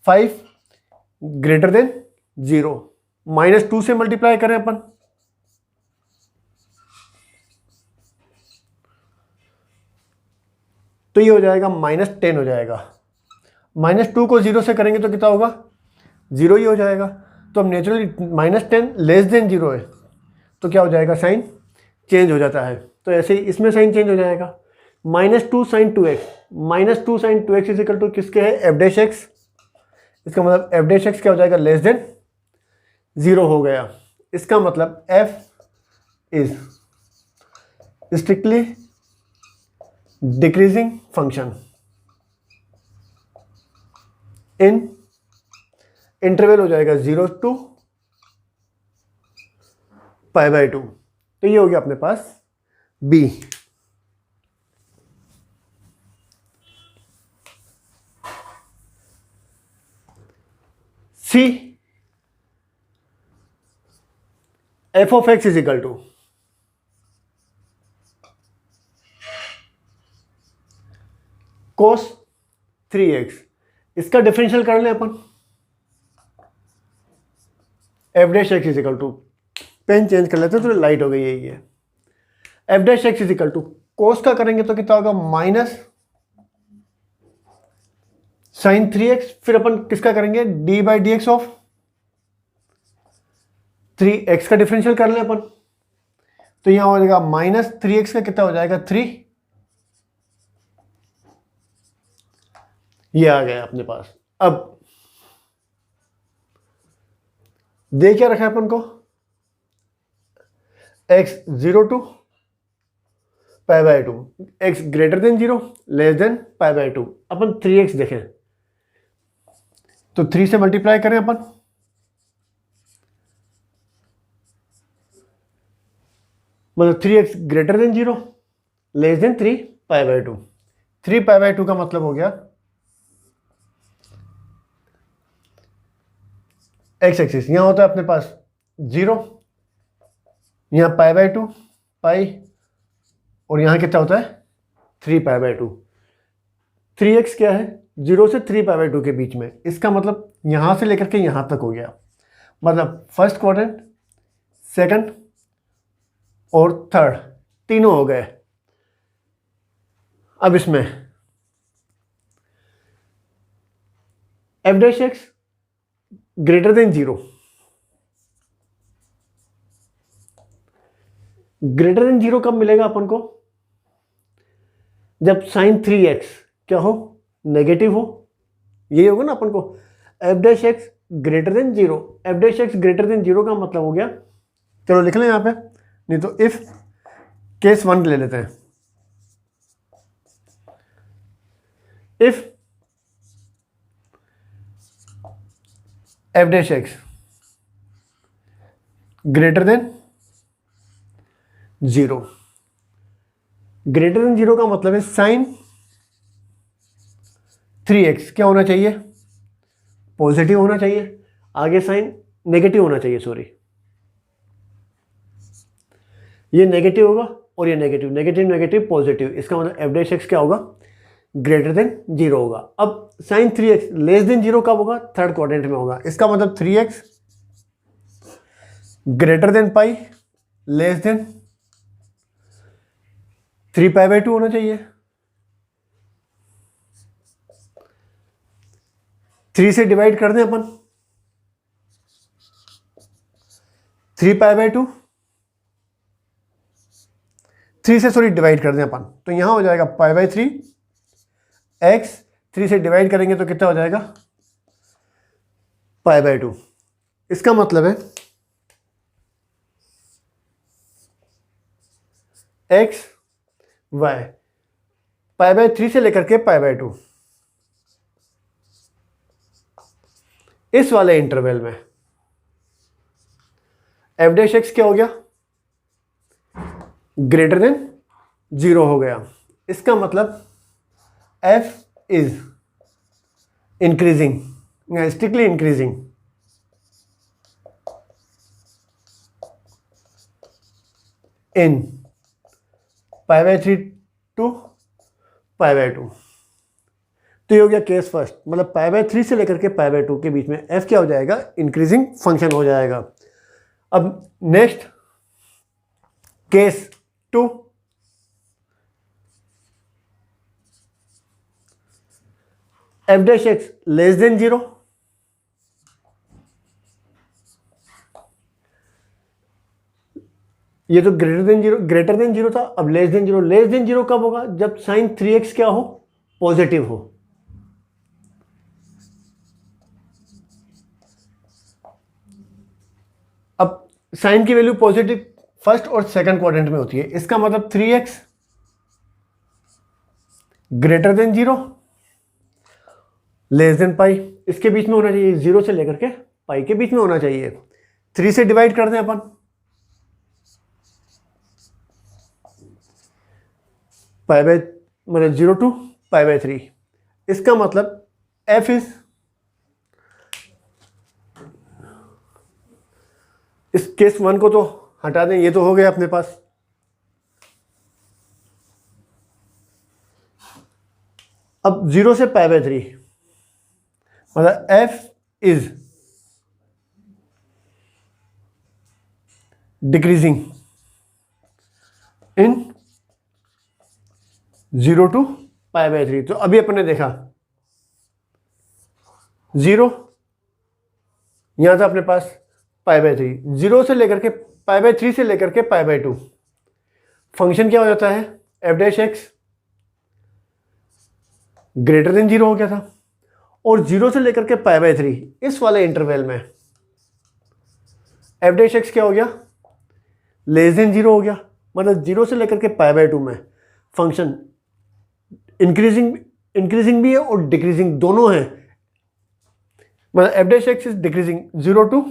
5 ग्रेटर देन 0, -2 से मल्टीप्लाई करें अपन तो ये हो जाएगा -10 हो जाएगा। -2 को 0 से करेंगे तो कितना होगा, 0 ही हो जाएगा। तो अब नेचुरली -10 लेस देन 0 है तो क्या हो जाएगा, साइन चेंज हो जाता है। तो ऐसे ही इसमें साइन चेंज हो जाएगा, -2 sine 2x, -2 sine 2x is equal to किसके है, एफ डैश एक्स। इसका मतलब एफ डैश एक्स क्या हो जाएगा, लेस देन 0 हो गया। इसका मतलब f is strictly decreasing function in interval हो जाएगा 0 to π/2। तो ये हो गया अपने पास b। c f of x is equal to cos 3x, इसका डिफरेंशियल कर लें अपन, f dash x is equal to, pen change कर लेते हैं तो लाइट हो गई है ये, f dash x is equal to cos का करेंगे तो कितना होगा माइनस साइन 3x, फिर अपन किसका करेंगे D by D x of 3x का डिफरेंशियल कर लें अपन, तो यहां हो जाएगा माइनस 3x का कितना हो जाएगा 3, ये आ गया अपने पास। अब दे क्या रखा है अपन को, x 0 to pi by 2, x greater than 0 less than pi by 2, upon 3x देखें तो 3 से मल्टीप्लाई करें अपन, मतलब 3x greater than 0 less then 3 pi by 2, 3 pi by 2 का मतलब हो गया x एक्सिस, यहां होता है अपने पास 0, यहां पाई बाय 2 पाई, और यहां कितना होता है 3 पाई बाय 2, 3x क्या है 0 से 3 पाई बाय 2 के बीच में, इसका मतलब यहां से लेकर के यहां तक हो गया, मतलब फर्स्ट क्वाड्रेंट, सेकंड और थर्ड तीनों हो गए। अब इसमें F dash x greater than 0, greater than 0 कब मिलेगा अपन को, जब साइन 3x क्या हो नेगेटिव हो, यही होगा ना अपन को, f dash x greater than 0, F dash x greater than 0 का मतलब हो गया, चलो लिख लें यहां पे, नहीं तो इफ केस 1 ले लेते हैं, if f dash x greater than 0, greater than 0 का मतलब है साइन 3x क्या होना चाहिए पॉजिटिव होना चाहिए, आगे साइन नेगेटिव होना चाहिए, सॉरी ये नेगेटिव होगा और ये नेगेटिव, नेगेटिव नेगेटिव पॉजिटिव, इसका मतलब एफ डैश एक्स क्या होगा ग्रेटर देन 0 होगा। अब साइन 3x लेस देन 0 कब होगा, थर्ड क्वाड्रेंट में होगा, इसका मतलब 3x greater than pi less than 3 pi by 2 होना चाहिए, 3 से डिवाइड कर दें अपन, 3 पाई बाय 2, 3 से सॉरी डिवाइड कर दें अपन, तो यहां हो जाएगा पाई बाय 3 x, 3 से डिवाइड करेंगे तो कितना हो जाएगा पाई बाय 2, इसका मतलब है x y पाई बाय 3 से लेकर के पाई बाय 2, इस वाले इंटरवल में एफ डैश एक्स क्या हो गया ग्रेटर देन 0 हो गया, इसका मतलब f is increasing, strictly increasing, in pi by 3 to pi by 2, तो ये हो गया केस फर्स्ट, मतलब पाई बाय 3 से लेकर के पाई बाय 2 के बीच में f क्या हो जाएगा इंक्रीजिंग फंक्शन हो जाएगा। अब next case 2, F dash x less than 0, ये तो ग्रेटर देन 0 था, अब लेस देन 0, लेस देन 0 कब होगा जब साइन 3x क्या हो पॉजिटिव हो, अब साइन की वैल्यू पॉजिटिव फर्स्ट और सेकंड क्वाड्रेंट में होती है, इसका मतलब 3x greater than 0 less than pi, इसके बीच में होना चाहिए, 0 से लेकर के पाई के बीच में होना चाहिए, 3 से डिवाइड कर दें अपन, पाई बाय मतलब 0 टू पाई बाय 3, इसका मतलब f इज, इस केस 1 को तो हटा दें, ये तो हो गया अपने पास, अब 0 से पाई बाय 3, मतलब f is decreasing in 0 to π/3। तो अभी अपन ने देखा 0 यहां था अपने पास π/3, 0 से लेकर के π/3 से लेकर के π/2 फंक्शन क्या हो जाता है, f dash x greater than 0 हो गया था, और 0 से लेकर के π/3 इस वाले इंटरवल में f डैश एक्स क्या हो गया, लेस देन 0 हो गया। मतलब 0 से लेकर के π/2 में फंक्शन इंक्रीजिंग भी है और डिक्रीजिंग दोनों है। मतलब f dash x is decreasing 0 to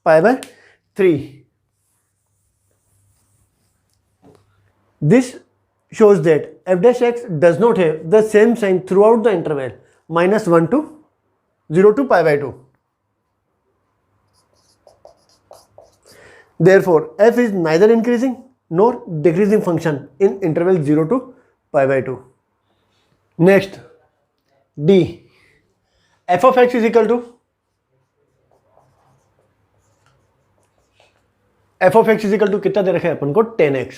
π/3। This shows that f dash x does not have the same sign throughout the interval -1 to 0 to π/2. Therefore, f is neither increasing nor decreasing function in interval 0 to π/2. Next, D. f of x is equal to कितना दे रखा है अपन को, 10x।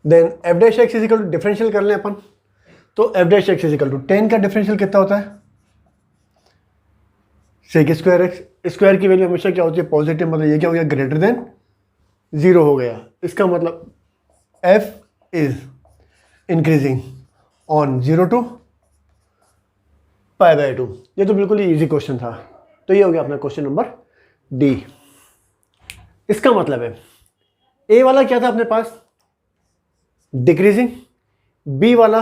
Then f dash x is equal to differential कर लें अपन, तो f dash x is equal to 10 का डिफरेंशियल कितना होता है, सेक स्क्वायर एक्स। स्क्वायर की वैल्यू हमेशा क्या होती है, पॉजिटिव। मतलब ये क्या हो गया, ग्रेटर देन 0 हो गया। इसका मतलब f is increasing on 0 to π/2। ये तो बिल्कुल ही इजी क्वेश्चन था। तो ये हो गया अपना क्वेश्चन नंबर डी। इसका मतलब है ए वाला क्या था अपने पास, डिक्रीजिंग, बी वाला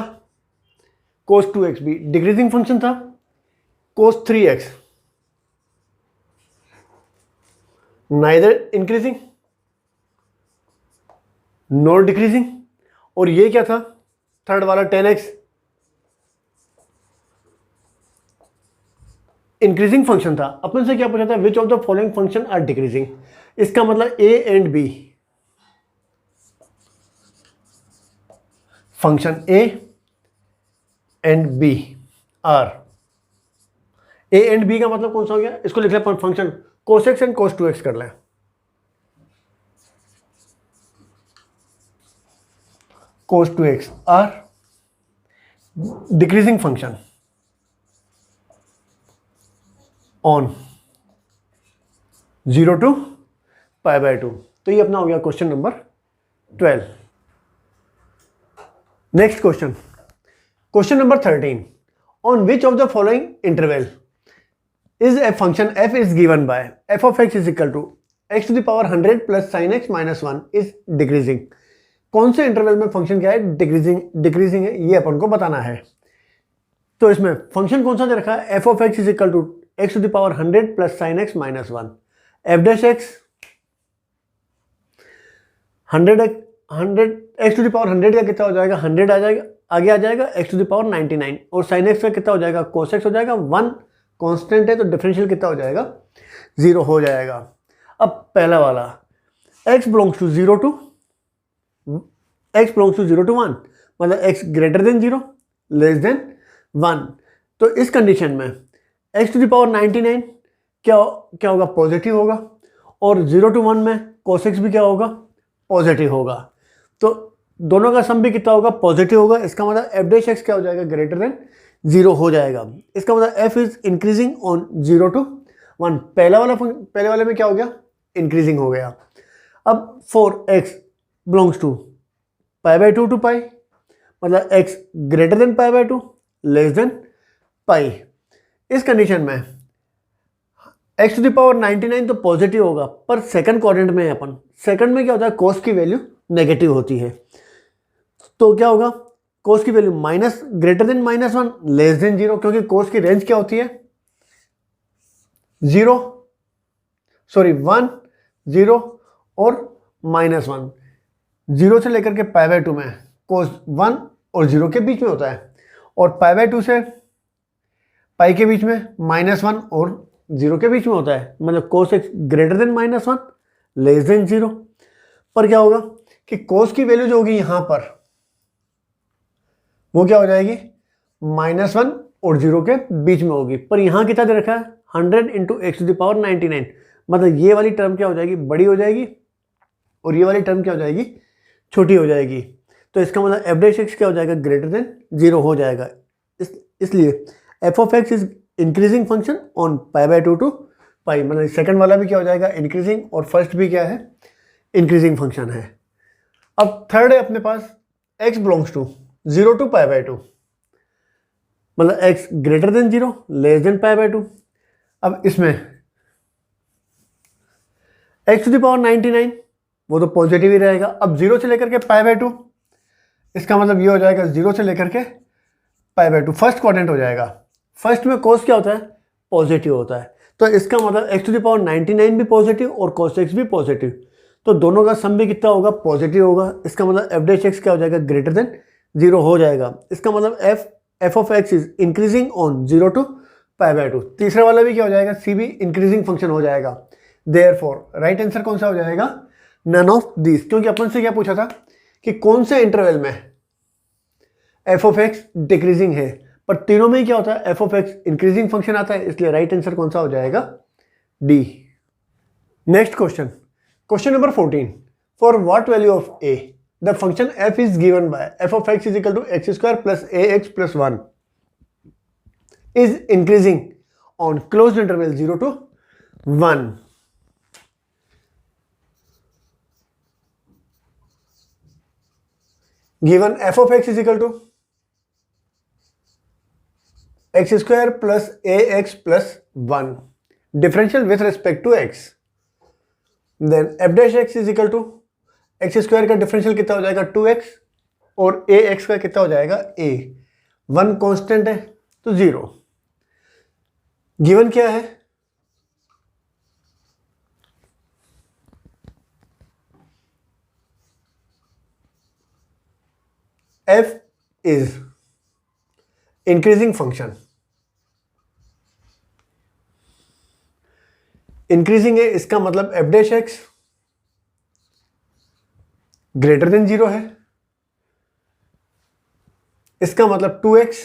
cos 2x भी डिक्रीजिंग फंक्शन था, cos 3x neither increasing nor decreasing, और ये क्या था थर्ड वाला 10x इंक्रीजिंग फंक्शन था। अपन से क्या पूछा था, which of the following function are decreasing. इसका मतलब a and b, function a and b are, a and b का मतलब कौन सा हो गया, इसको लिख लें function cos x and cos 2x कर लें। cos 2x are decreasing function on 0 to π/2। तो ये अपना हो गया question number 12। Next question number 13, on which of the following interval is a function f is given by f of x is equal to x to the power 100 plus sin x minus 1 is decreasing। कौन से interval में function क्या है, decreasing है, ये अपन को बताना है। तो इसमें फंक्शन कौन सा दे रखा है, f of x is equal to x to the power 100 plus sin x minus 1, f dash x 100 x to the power 100 का कितना हो जाएगा, 100 आ जाएगा, आगे आ जाएगा x to the power 99, और sin x का कितना हो जाएगा, cos x हो जाएगा 1, कांस्टेंट है तो डिफरेंशियल कितना हो जाएगा, 0 हो जाएगा। अब पहला वाला x बिलोंग्स टू 0 to 1, मतलब x greater than 0 less then 1। तो इस कंडीशन में x टू द पावर 99 क्या होगा, पॉजिटिव होगा, और 0 to 1 में cos x भी क्या होगा, पॉजिटिव होगा। तो दोनों का सम भी कितना होगा, पॉजिटिव होगा। इसका मतलब f डैश x क्या हो जाएगा, ग्रेटर देन 0 हो जाएगा। इसका मतलब f is increasing on 0 to 1। पहले वाले में क्या हो गया, इंक्रीजिंग हो गया। अब 4x बिलोंग्स टू π/2 to π, मतलब x greater than π/2 less than π। इस कंडीशन में x टू द पावर 99 तो पॉजिटिव होगा, पर सेकंड क्वाड्रेंट में अपन, सेकंड में क्या होता है, cos की वैल्यू नेगेटिव होती है। तो क्या होगा, cos की value minus greater than -1 less than 0, क्योंकि cos की रेंज क्या होती है, 1 0 और -1। 0 से लेकर के π/2 में cos 1 और 0 के बीच में होता है, और π/2 से पाई के बीच में -1 और 0 के बीच में होता है। मतलब cos x greater then -1 less than 0। पर क्या होगा कि cos की वैल्यू जो होगी यहाँ पर वो क्या हो जाएगी, -1 और 0 के बीच में होगी। पर यहाँ कितना दे रखा है, 100 into x to the power 99, मतलब ये वाली टर्म क्या हो जाएगी, बड़ी हो जाएगी, और ये वाली टर्म क्या हो जाएगी, छोटी हो जाएगी। तो इसका मतलब एफ डैश एक्स क्या हो जाएगा, ग्रेटर देन 0 हो जाएगा। इसलिए f of x is increasing function on π/2 to pi, मतलब सेकंड वाला भी क्या हो जाएगा, इंक्रीजिंग, और फर्स्ट भी क्या है, इंक्रीजिंग फंक्शन है। अब थर्ड है अपने पास x बिलोंग्स टू 0 टू π/2, मतलब x greater than 0 less than π/2। अब इसमें x टू द पावर 99 वो तो पॉजिटिव ही रहेगा। अब 0 से लेकर के π/2, इसका मतलब ये हो जाएगा 0 से लेकर के π/2, फर्स्ट क्वाड्रेंट हो जाएगा। फर्स्ट में cos क्या होता है, पॉजिटिव होता है, तो इसका मतलब x टू द पावर 99 भी पॉजिटिव और cos x भी पॉजिटिव, तो दोनों का सम भी कितना होगा, पॉजिटिव होगा। इसका मतलब एफ डैश एक्स क्या हो जाएगा, ग्रेटर देन 0 हो जाएगा। इसका मतलब f of x is increasing on 0 to π/2। तीसरा वाला भी क्या हो जाएगा, सी भी इंक्रीजिंग फंक्शन हो जाएगा। देयरफॉर राइट आंसर कौन सा हो जाएगा, नन ऑफ दिस, क्योंकि अपन से क्या पूछा था कि कौन से इंटरवल में एफ ऑफ एक्स डिक्रीजिंग है, पर तीनों में क्या होता है, f of x increasing function आता है, इसलिए राइट आंसर कौन सा हो जाएगा, d. Next question, question number 14, for what value of a the function f is given by f of x is equal to x square plus ax plus 1 is increasing on closed interval 0 to 1। Given f of x is equal to x square plus ax plus 1, differential with respect to x, then f dash x is equal to x square का differential कितना हो जाएगा, 2x, और ए x का कितना हो जाएगा, a, 1 constant है तो 0। गिवन क्या है, f is increasing function, increasing है, इसका मतलब f dash x greater than 0 है, इसका मतलब 2x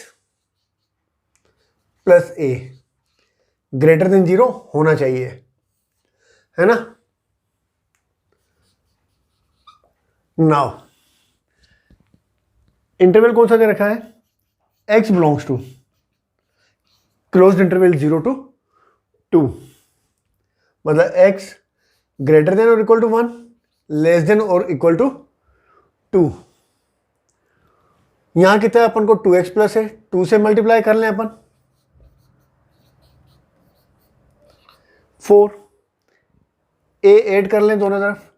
plus a greater than 0 होना चाहिए, है ना। नाउ इंटरवल कौन सा दे रखा है, x belongs to closed interval 0 to 2, मतलब x ग्रेटर देन और इक्वल टू 1, लेस देन और इक्वल टू 2। यहां कितना है, अपन को 2x प्लस है, 2 से मल्टीप्लाई कर लें अपन, 4, a ऐड कर लें दोनों तरफ,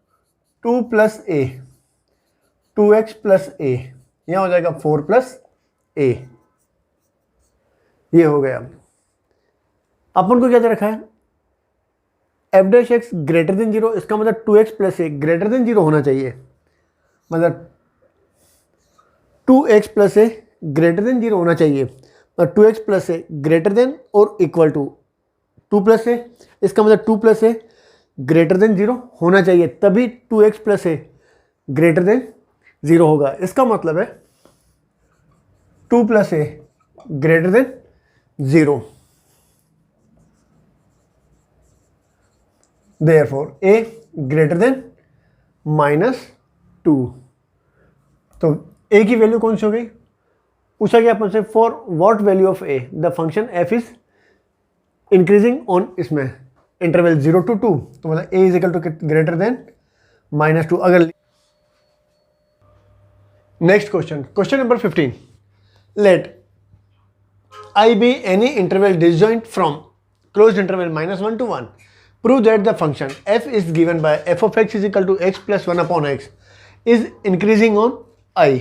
2 plus a, 2x plus a, यहां हो जाएगा 4 प्लस a, ये हो गया। अपन को क्या दे रखा है, f dash x greater than 0, इसका मतलब 2x प्लस ए ग्रेटर देन 0 होना चाहिए, मतलब 2x प्लस ए ग्रेटर देन 0 होना चाहिए, मतलब 2x प्लस ए ग्रेटर देन और इक्वल टू 2 प्लस ए, इसका मतलब 2 प्लस ए ग्रेटर देन 0 होना चाहिए, तभी 2x प्लस ए ग्रेटर देन 0 होगा। इसका मतलब है 2 plus A greater than 0, therefore a greater than -2। तो a की वैल्यू कौन सी हो गई, पूछा गया अपन से for what value of a the function f is increasing on इसमें इंटरवल 0 टू 2, तो मतलब a is equal to greater than -2। अगर next question, question number 15, let I be any interval disjoint from closed interval -1 to 1. Prove that the function f is given by f of x is equal to x plus 1 upon x is increasing on I.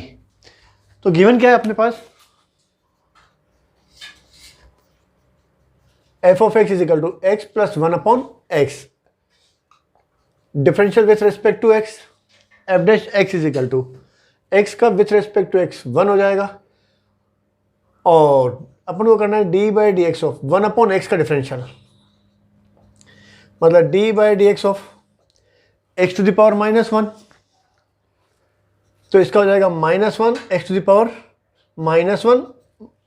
तो given क्या है अपने पास, f of x is equal to x plus 1 upon x, differential with respect to x, f dash x is equal to x का with respect to x 1 हो जाएगा, और अपन को करना है d by D x of 1 upon x का differential, मतलब d by D x of x to the power -1, तो इसका हो जाएगा -1 एक्स टू द पावर -1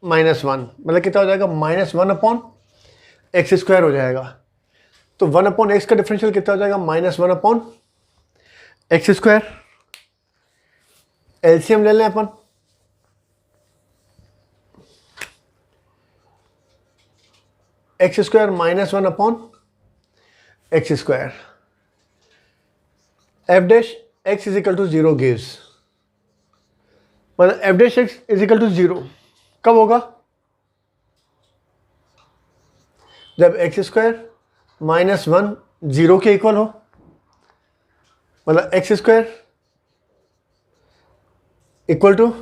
-1 मतलब कितना हो जाएगा, -1/x² हो जाएगा। तो 1/x का डिफरेंशियल कितना हो जाएगा, -1/x²। एलसीएम ले लें अपन, x² -1/x²। f'(x) = 0 गिव्स, मतलब f'(x) = 0 कब होगा, जब x² -1 0 के इक्वल हो, मतलब x² =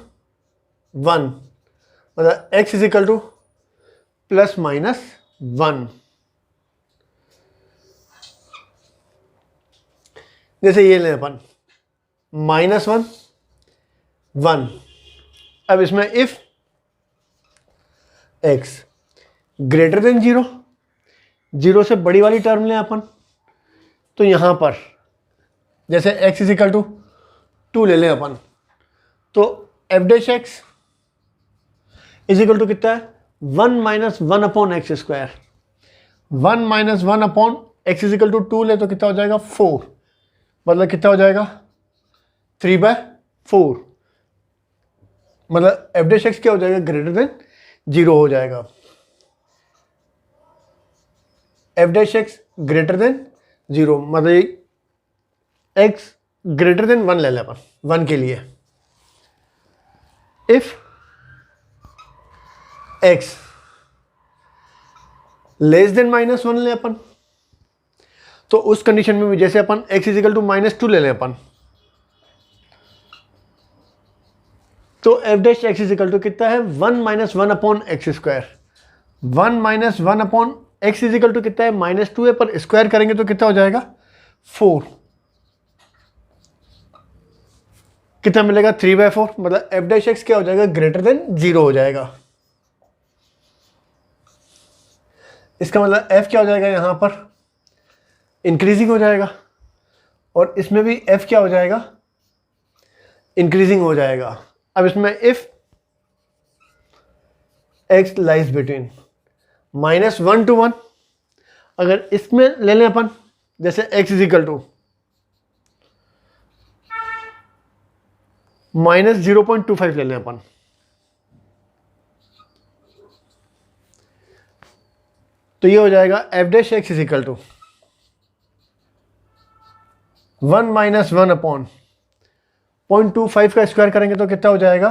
1, मतलब x = ±1। जैसे ये लें अपन -1 1। अब इसमें इफ x ग्रेटर देन 0, 0 से बड़ी वाली टर्म लें अपन, तो यहां पर जैसे x = 2 ले लें अपन, तो f'(x) = कितना है, 1 - 1/x²। 1 - 1/x = 2 ले तो कितना हो जाएगा, 4, मतलब कितना हो जाएगा, 3/4। मतलब f'(x) क्या हो जाएगा, ग्रेटर देन 0 हो जाएगा। f'(x) ग्रेटर देन 0 मतलब x ग्रेटर देन 1 ले लें अपन, 1 के लिए। इफ x लेस देन -1 ले अपन, तो उस कंडीशन में भी जैसे अपन x = -2 ले लें अपन, तो f'(x) = कितना है, 1 - 1/x²। 1 - 1/x = कितना है, -2 है, पर स्क्वायर करेंगे तो कितना हो जाएगा, 4। कितना मिलेगा, 3/4, मतलब f'(x) क्या हो जाएगा, ग्रेटर देन 0 हो जाएगा। इसका मतलब f क्या हो जाएगा, यहां पर इंक्रीजिंग हो जाएगा, और इसमें भी f क्या हो जाएगा, इंक्रीजिंग हो जाएगा। अब इसमें if x lies between -1 to 1, अगर इसमें ले लें अपन, जैसे x = -0.25 ले लें अपन, तो ये हो जाएगा f'(x) = 1 - 1/0.25 का स्क्वायर करेंगे तो कितना हो जाएगा,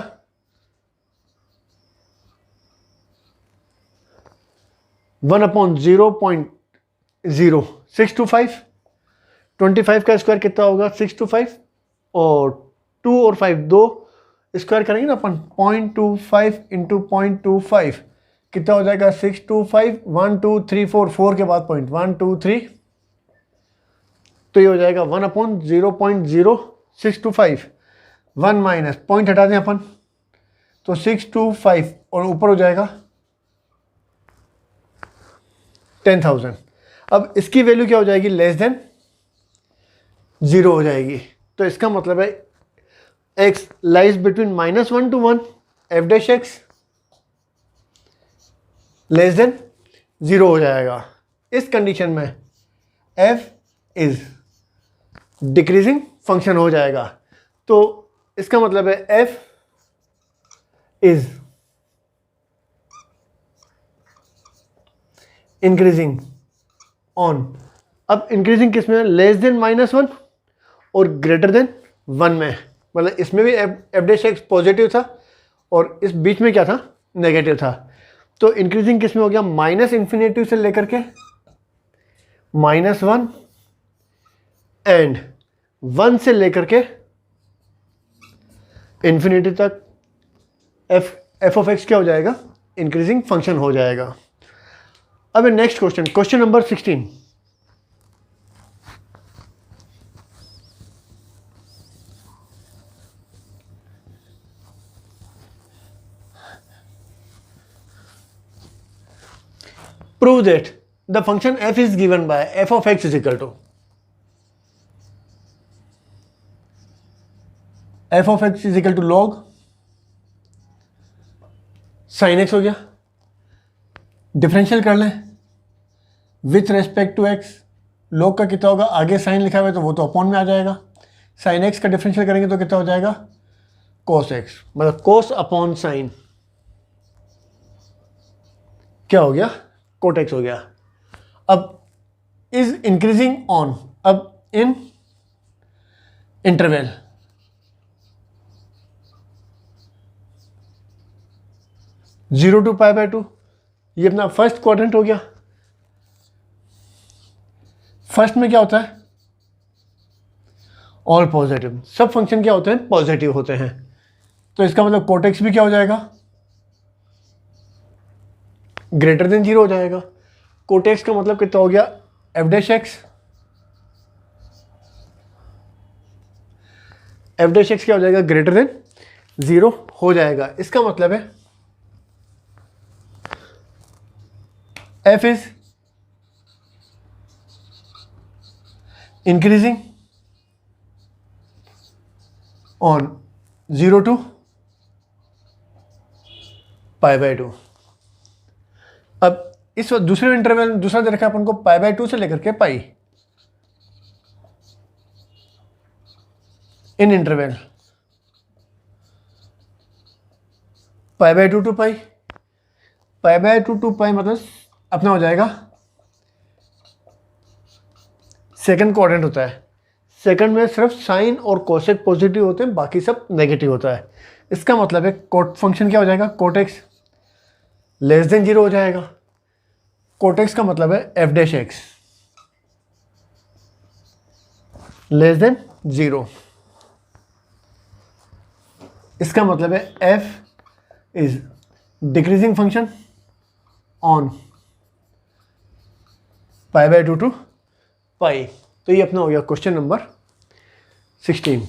1/0.0625। 25 का स्क्वायर कितना होगा, 625, और 2 और 5 दो स्क्वायर करेंगे ना अपन, 0.25 × 0.25 कितना हो जाएगा, 625। 1 2 3 4, 4 के बाद पॉइंट, 1 2 3, तो ये हो जाएगा 1/0.0625। 1 माइनस पॉइंट हटा दें अपन, तो 625, और ऊपर हो जाएगा 10,000। अब इसकी वैल्यू क्या हो जाएगी, लेस देन 0 हो जाएगी। तो इसका मतलब है x lies between -1 to 1, f'(x) less than 0 हो जाएगा। इस कंडीशन में f इज डिक्रीजिंग फंक्शन हो जाएगा। तो इसका मतलब है f इज इंक्रीजिंग ऑन, अब इंक्रीजिंग किस में, लेस देन -1 और ग्रेटर देन 1 में, मतलब इसमें भी f'(x) पॉजिटिव था और इस बीच में क्या था, नेगेटिव था। तो इंक्रीजिंग किस में हो गया, -∞ से लेकर के -1 एंड 1 से लेकर के इन्फिनिटी तक f(x) क्या हो जाएगा, इंक्रीजिंग फंक्शन हो जाएगा। अब next question, question number 16। Prove that the function f is given by f(x) is equal to f(x) is equal to log sine x हो गया, डिफरेंशियल कर लें with respect to x, log का कितना होगा, आगे साइन लिखा हुआ है तो वो तो अपॉन में आ जाएगा, साइन एक्स का डिफरेंशियल करेंगे तो कितना हो जाएगा, कोस एक्स, मतलब कोस अपॉन साइन क्या हो गया, कोट एक्स हो गया। अब इज इंक्रीजिंग ऑन, अब इन इंटरवल 0 to π/2, ये अपना फर्स्ट क्वाड्रेंट हो गया। फर्स्ट में क्या होता है, ऑल पॉजिटिव, सब फंक्शन क्या होते हैं, पॉजिटिव होते हैं, तो इसका मतलब कोट एक्स भी क्या हो जाएगा, ग्रेटर देन 0 हो जाएगा। कोट एक्स का मतलब कितना हो गया, F dash x, f dash x क्या हो जाएगा, ग्रेटर देन 0 हो जाएगा। इसका मतलब है f is increasing on 0 to π/2। अब इस वक्त दूसरे इंटरवल दूसरा दे रखा है अपन को π/2 से लेकर के पाई, इन interval π/2 to pi, π/2 to pi मतलब अपना हो जाएगा सेकंड क्वाड्रेंट होता है, सेकंड में सिर्फ साइन और कोसेक पॉजिटिव होते हैं, बाकी सब नेगेटिव होता है। इसका मतलब है कोट फंक्शन क्या हो जाएगा, कोट एक्स लेस देन 0 हो जाएगा। कोट एक्स का मतलब है f dash x less than 0, इसका मतलब है f is decreasing function on π/2 to pi. तो ये अपना हो गया question number 16।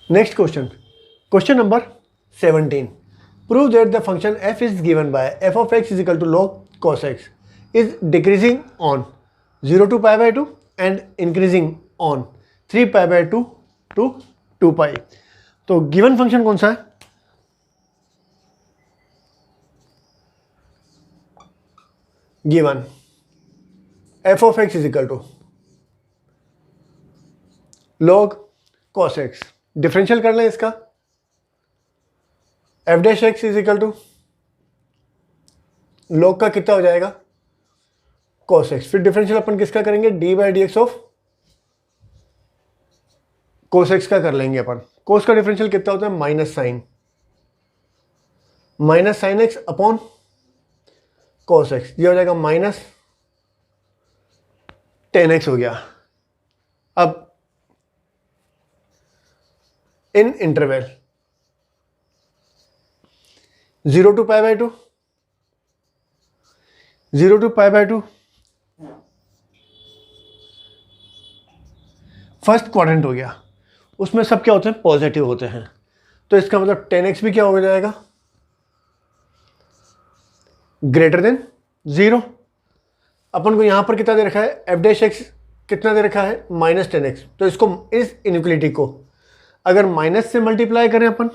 Next question, question number 17, prove that the function f is given by f of x is equal to log cos x is decreasing on 0 to π/2 and increasing on 3π/2 to 2 pi. तो given function कौन सा है, given f of x is equal to log cos x, differential कर लें इसका, f dash x is equal to log का कितना हो जाएगा, cos x, फिर डिफरेंशियल अपन किसका करेंगे, d/dx ऑफ cos x का कर लेंगे अपन। cos का डिफरेंशियल कितना होता है, minus sine x upon cos x, ये हो जाएगा माइनस टेन एक्स हो गया। अब इन interval 0 to π/2, 0 to π/2 first quadrant हो गया, उसमें सब क्या होते हैं, पॉजिटिव होते हैं, तो इसका मतलब 10x भी क्या हो जाएगा, ग्रेटर देन 0। अपन को यहां पर कितना दे रखा है, एफ डैश एक्स कितना दे रखा है, -10x, तो इसको इस इनइक्वालिटी को अगर माइनस से मल्टीप्लाई करें अपन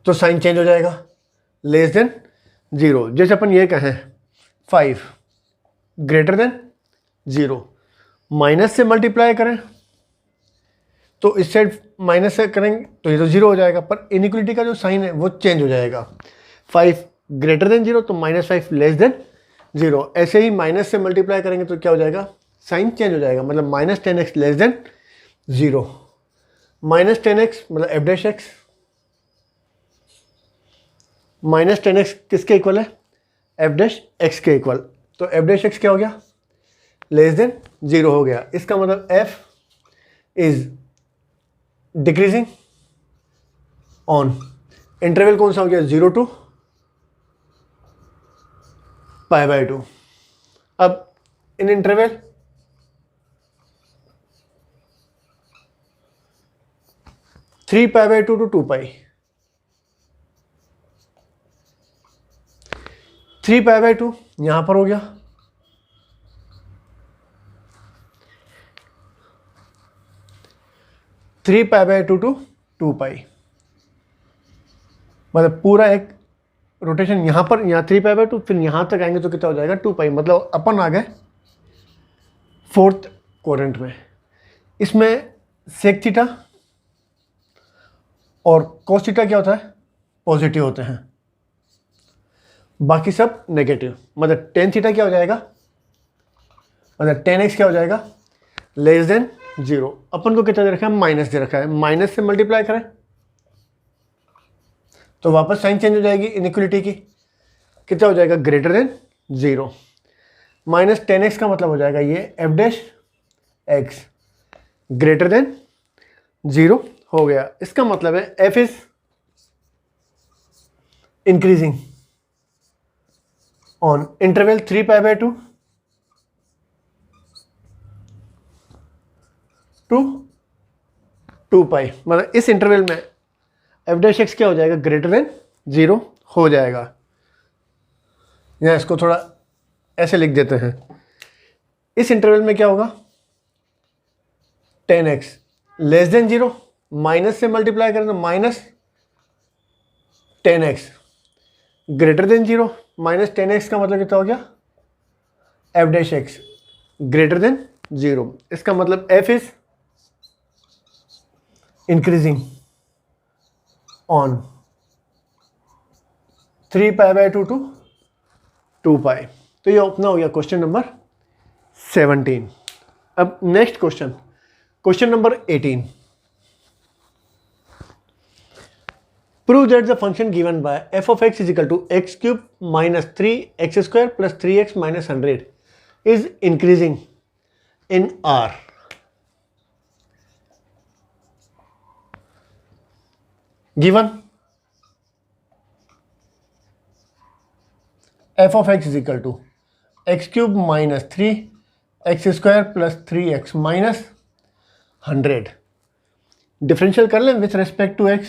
तो साइन चेंज हो जाएगा, लेस देन 0। जैसे अपन ये कहें 5 ग्रेटर देन 0, माइनस से मल्टीप्लाई करें तो इस साइड माइनस से करेंगे तो ये तो 0 हो जाएगा, पर इनइक्वालिटी का जो साइन है वो चेंज हो जाएगा। 5 ग्रेटर देन 0 तो -5 लेस देन 0, ऐसे ही माइनस से मल्टीप्लाई करेंगे तो क्या हो जाएगा, साइन चेंज हो जाएगा, मतलब -10x लेस देन 0, -10x मतलब एफ डैश एक्स, -10x किसके इक्वल है, एफ डैश एक्स के इक्वल, तो एफ डैश एक्स क्या हो गया, लेस देन 0 हो गया। इसका मतलब f is decreasing on interval कौन सा हो गया, 0 to π/2। अब इन इंटरवल 3π/2 to 2 पाई, 3π/2 यहां पर हो गया, 3π/2 to 2 पाई, मतलब पूरा एक रोटेशन यहाँ पर, यहाँ 3π/2, फिर यहाँ तक आएंगे तो कितना हो जाएगा 2π, मतलब अपन आ गए 4th क्वाड्रेंट में। इसमें सेक थीटा और कोस थीटा क्या होता है, पॉजिटिव होते हैं, बाकी सब नेगेटिव। मतलब टेन थीटा क्या हो जाएगा, मतलब 10x क्या हो जाएगा, लेस देन 0। अपन को कितना दे रखा है, माइनस दे रखा है, माइनस से मल्टीप्लाई करें तो वापस साइन चेंज हो जाएगी इनइक्वलिटी की, कितना हो जाएगा, ग्रेटर देन 0। माइनस 10x का मतलब हो जाएगा ये f' ग्रेटर देन 0 हो गया। इसका मतलब है f is increasing on interval 3π/2 to 2π, मतलब इस इंटरवल में f' क्या हो जाएगा, ग्रेटर देन 0 हो जाएगा। या इसको थोड़ा ऐसे लिख देते हैं, इस इंटरवल में क्या होगा, 10x लेस देन 0, माइनस से मल्टीप्लाई करें तो minus 10x greater than 0, minus 10x का मतलब कितना हो गया, f' ग्रेटर देन 0। इसका मतलब f is increasing on 3π/2 to 2π। तो ये अपना हो गया क्वेश्चन नंबर 17। अब next question, question number 18। Prove that the function given by f of x is equal to x cube minus 3x square plus 3x minus 100 is increasing in R. Given f of x is equal to x cube minus 3x square plus 3x minus 100. Differential कर लें with respect to x,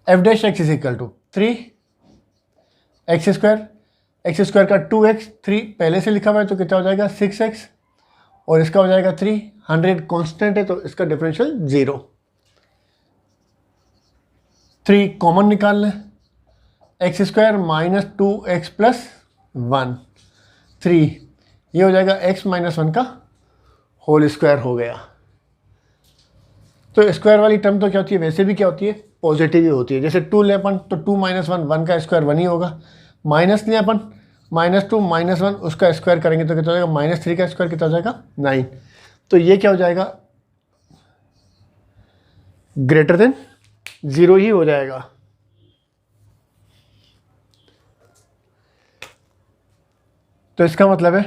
f' is equal to 3x square का 2x, 3 पहले से लिखा हुआ है तो कितना हो जाएगा 6x, और इसका हो जाएगा 3, 100 कांस्टेंट है तो इसका डिफरेंशियल 0। 3 कॉमन निकाल लें, x square minus 2x plus 1, 3 ये हो जाएगा x माइनस 1 का होल स्क्वायर हो गया। तो स्क्वायर वाली टर्म तो क्या होती है, वैसे भी क्या होती है, पॉजिटिव ही होती है। जैसे 2 ले अपन तो 2 माइनस 1, 1 का स्क्वायर 1 ही होगा। माइनस ले अपन, -2 -1 उसका स्क्वायर करेंगे तो कितना हो जाएगा, -3 का स्क्वायर कितना हो जाएगा 9। तो ये क्या हो जाएगा, ग्रेटर देन 0 ही हो जाएगा। तो इसका मतलब है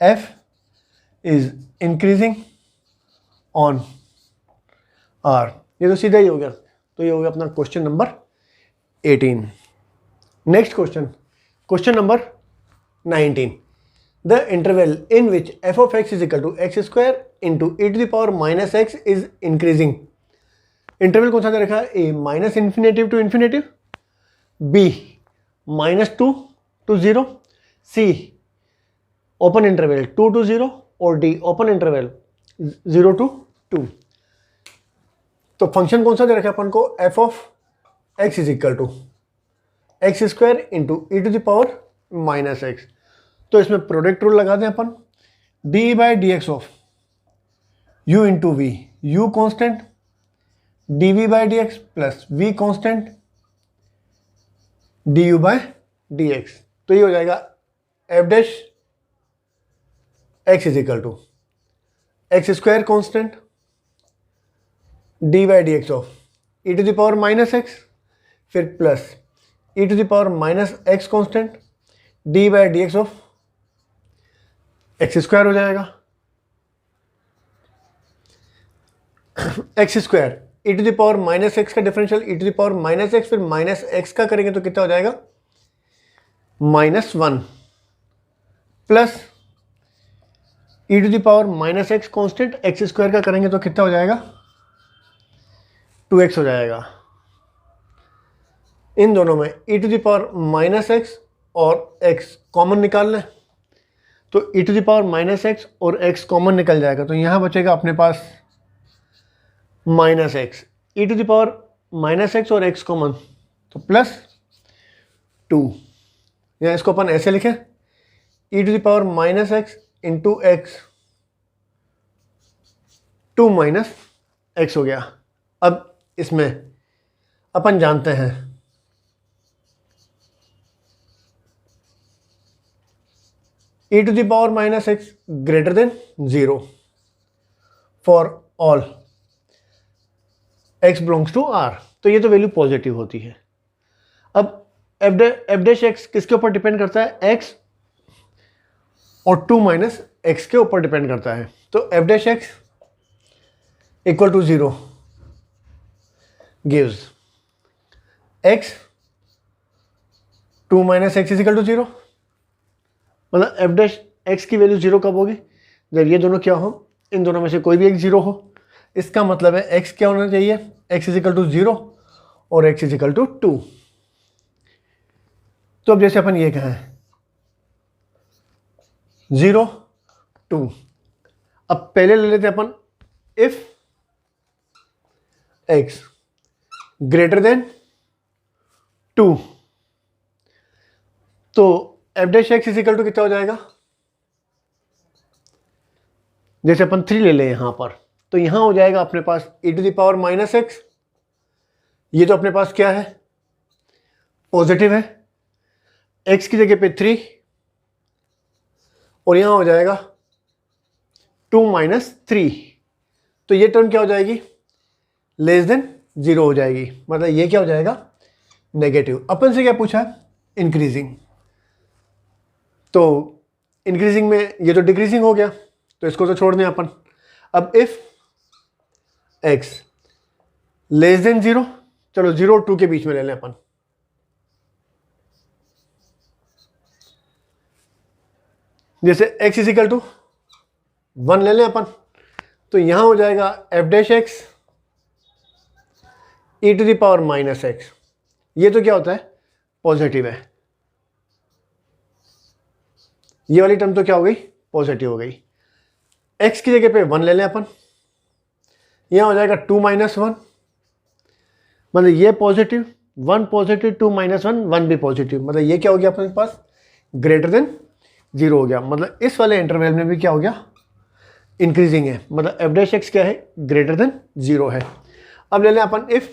f is increasing on R। ये तो सीधा ही हो गया। तो ये हो गया अपना question number 18। Next question, question number 19। The interval in which f of x is equal to x square into e to the power minus x is increasing। Interval कौन सा दे रखा है, a minus infinitive to infinitive, b -2 to 0, c open interval 2 to 0 और d open interval 0 to 2। तो function कौन सा दे रखा है अपन को, f of x is equal to x square into e to the power minus x. तो इसमें प्रोडक्ट रूल लगा दें अपन, d by D x of u into v, u constant, d v by D x plus v constant, d u by d x. तो ये हो जाएगा f dash x is equal to x square constant, d by D x of e to the power minus x, फिर plus e to the power minus x constant, d by D x of x square हो जाएगा, x square e to the power minus x का differential e to the power minus x, फिर minus x का करेंगे तो कितना हो जाएगा -1, plus e to the power minus x constant x square का करेंगे तो कितना हो जाएगा 2x हो जाएगा। इन दोनों में e to the power minus x और x कॉमन निकाल लें तो e to the power minus x और x कॉमन निकल जाएगा। तो यहाँ बचेगा अपने पास -x, e to the power minus x और एक्स कॉमन, तो प्लस 2, या इसको अपन ऐसे लिखें e to the power minus x into x 2 minus x हो गया। अब इसमें अपन जानते हैं e to the power minus x greater than 0 for all x belongs to r, तो ये तो वैल्यू पॉजिटिव होती है। अब एफ डैश एक्स किसके ऊपर डिपेंड करता है? x और 2 माइनस एक्स के ऊपर डिपेंड करता है। तो f dash x equal to 0 gives x 2 minus x is equal to 0। मतलब एफ डैश एक्स की वैल्यू 0 कब होगी? जब ये दोनों क्या हो, इन दोनों में से कोई भी एक 0 हो। इसका मतलब है x क्या होना चाहिए? x इज इक्वल टू 0 और x इज इक्वल टू 2। तो अब जैसे अपन ये कहें 0 2, अब पहले ले लेते अपन इफ x ग्रेटर देन 2, तो f dash x is equal to कितना हो जाएगा? जैसे अपन 3 ले लें यहां पर, तो यहां हो जाएगा अपने पास e to the power minus x, ये तो अपने पास क्या है? पॉजिटिव है। x की जगह पे 3 और यहां हो जाएगा 2 माइनस 3, तो ये टर्म क्या हो जाएगी? लेस देन 0 हो जाएगी। मतलब ये क्या हो जाएगा? नेगेटिव। अपन से क्या पूछा? इंक्रीजिंग। तो इंक्रीजिंग में ये तो डिक्रीजिंग हो गया, तो इसको तो छोड़ दें अपन। अब इफ x लेस देन 0, चलो 0 और 2 के बीच में ले लें अपन। जैसे x इज इक्वल टू 1 ले लें अपन, तो यहां हो जाएगा f dash x e to the power minus x, ये तो क्या होता है? पॉजिटिव है। ये वाली टर्म तो क्या हो गई? पॉजिटिव हो गई। x की जगह पे 1 ले लें अपन, यहां हो जाएगा 2 माइनस 1, मतलब ये पॉजिटिव, 1 पॉजिटिव, 2 माइनस 1, 1 भी पॉजिटिव, मतलब ये क्या हो गया अपने पास? ग्रेटर देन 0 हो गया। मतलब इस वाले इंटरवल में भी क्या हो गया? इंक्रीजिंग है। मतलब एफ डैश एक्स क्या है? ग्रेटर देन 0 है। अब ले लें अपन इफ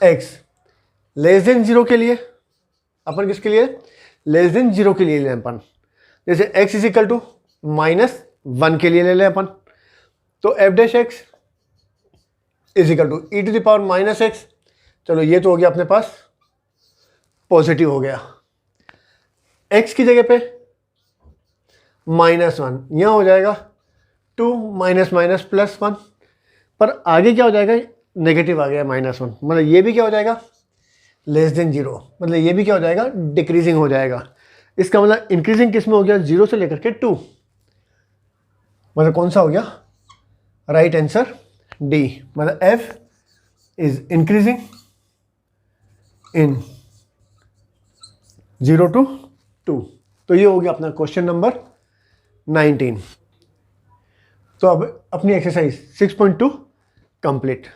x लेस देन 0 के लिए, अपन किसके लिए? लेस देन 0 के लिए ले लें अपन। जैसे x is equal to minus 1 के लिए ले लें अपन, तो f dash x is equal to e to the power minus x, चलो ये तो हो गया अपने पास पॉजिटिव हो गया। x की जगह पे -1, यहां हो जाएगा 2 माइनस माइनस प्लस 1, पर आगे क्या हो जाएगा? नेगेटिव आ गया -1, मतलब ये भी क्या हो जाएगा? लेस देन 0, मतलब ये भी क्या हो जाएगा? डिक्रीजिंग हो जाएगा। इसका मतलब इंक्रीजिंग किस में हो गया? 0 से लेकर के 2, मतलब कौन सा हो गया? राइट आंसर डी, मतलब f is increasing in 0 to 2। तो ये हो गया अपना क्वेश्चन नंबर 19। तो अब अपनी एक्सरसाइज 6.2 कंप्लीट।